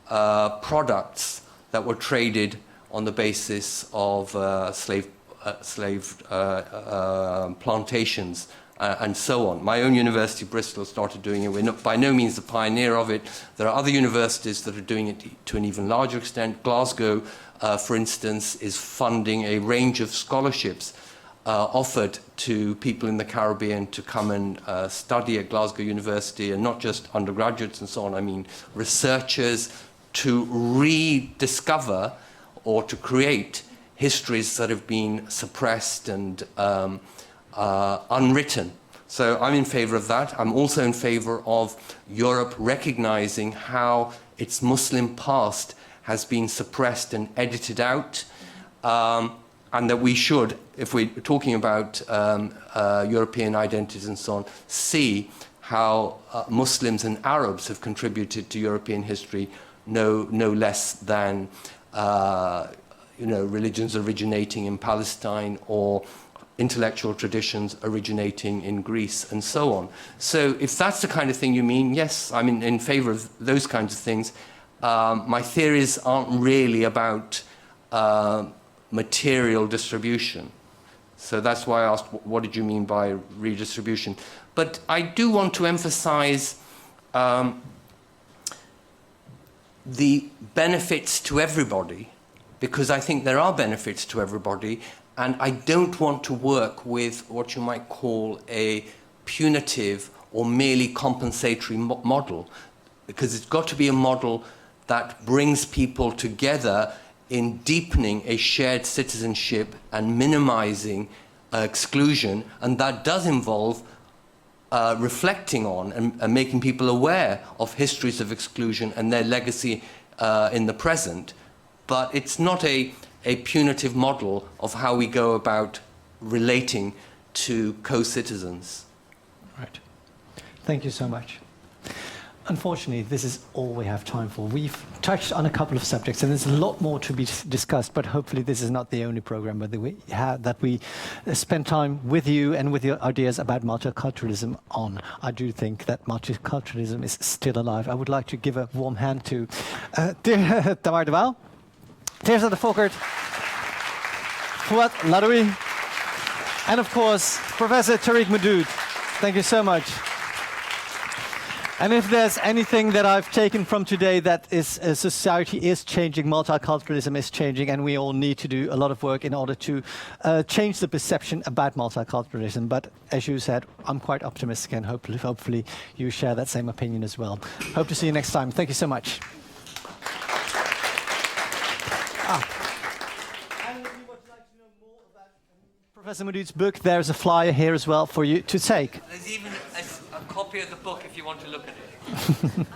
products that were traded on the basis of slave plantations and so on. My own university, Bristol, started doing it. We're not, by no means the pioneer of it. There are other universities that are doing it to an even larger extent. Glasgow, for instance, is funding a range of scholarships offered to people in the Caribbean to come and study at Glasgow University, and not just undergraduates and so on. I mean researchers to rediscover or to create histories that have been suppressed and unwritten So I'm in favor of that. I'm also in favor of Europe recognizing how its Muslim past has been suppressed and edited out, and that we should, if we're talking about European identities and so on, see how Muslims and Arabs have contributed to European history no less than religions originating in Palestine or intellectual traditions originating in Greece and so on. So if that's the kind of thing you mean, yes, I'm in favor of those kinds of things. My theories aren't really about material distribution. So that's why I asked, what did you mean by redistribution? But I do want to emphasize the benefits to everybody, because I think there are benefits to everybody, and I don't want to work with what you might call a punitive or merely compensatory model, because it's got to be a model that brings people together in deepening a shared citizenship and minimizing exclusion, and that does involve reflecting on and making people aware of histories of exclusion and their legacy in the present. But it's not a punitive model of how we go about relating to co-citizens. Right. Thank you so much. Unfortunately, this is all we have time for. We've touched on a couple of subjects, and there's a lot more to be discussed, but hopefully this is not the only program that we spend time with you and with your ideas about multiculturalism on. I do think that multiculturalism is still alive. I would like to give a warm hand to Tamar de Waal, Tirza de Fockert, Fouad Laroui, and of course, Professor Tariq Modood. Thank you so much. And if there's anything that I've taken from today, that is society is changing, multiculturalism is changing, and we all need to do a lot of work in order to change the perception about multiculturalism. But as you said, I'm quite optimistic, and hopefully you share that same opinion as well. Hope to see you next time. Thank you so much. And if you would like to know more about Professor Modood's book, there's a flyer here as well for you to take. There's even a copy of the book if you want to look at it.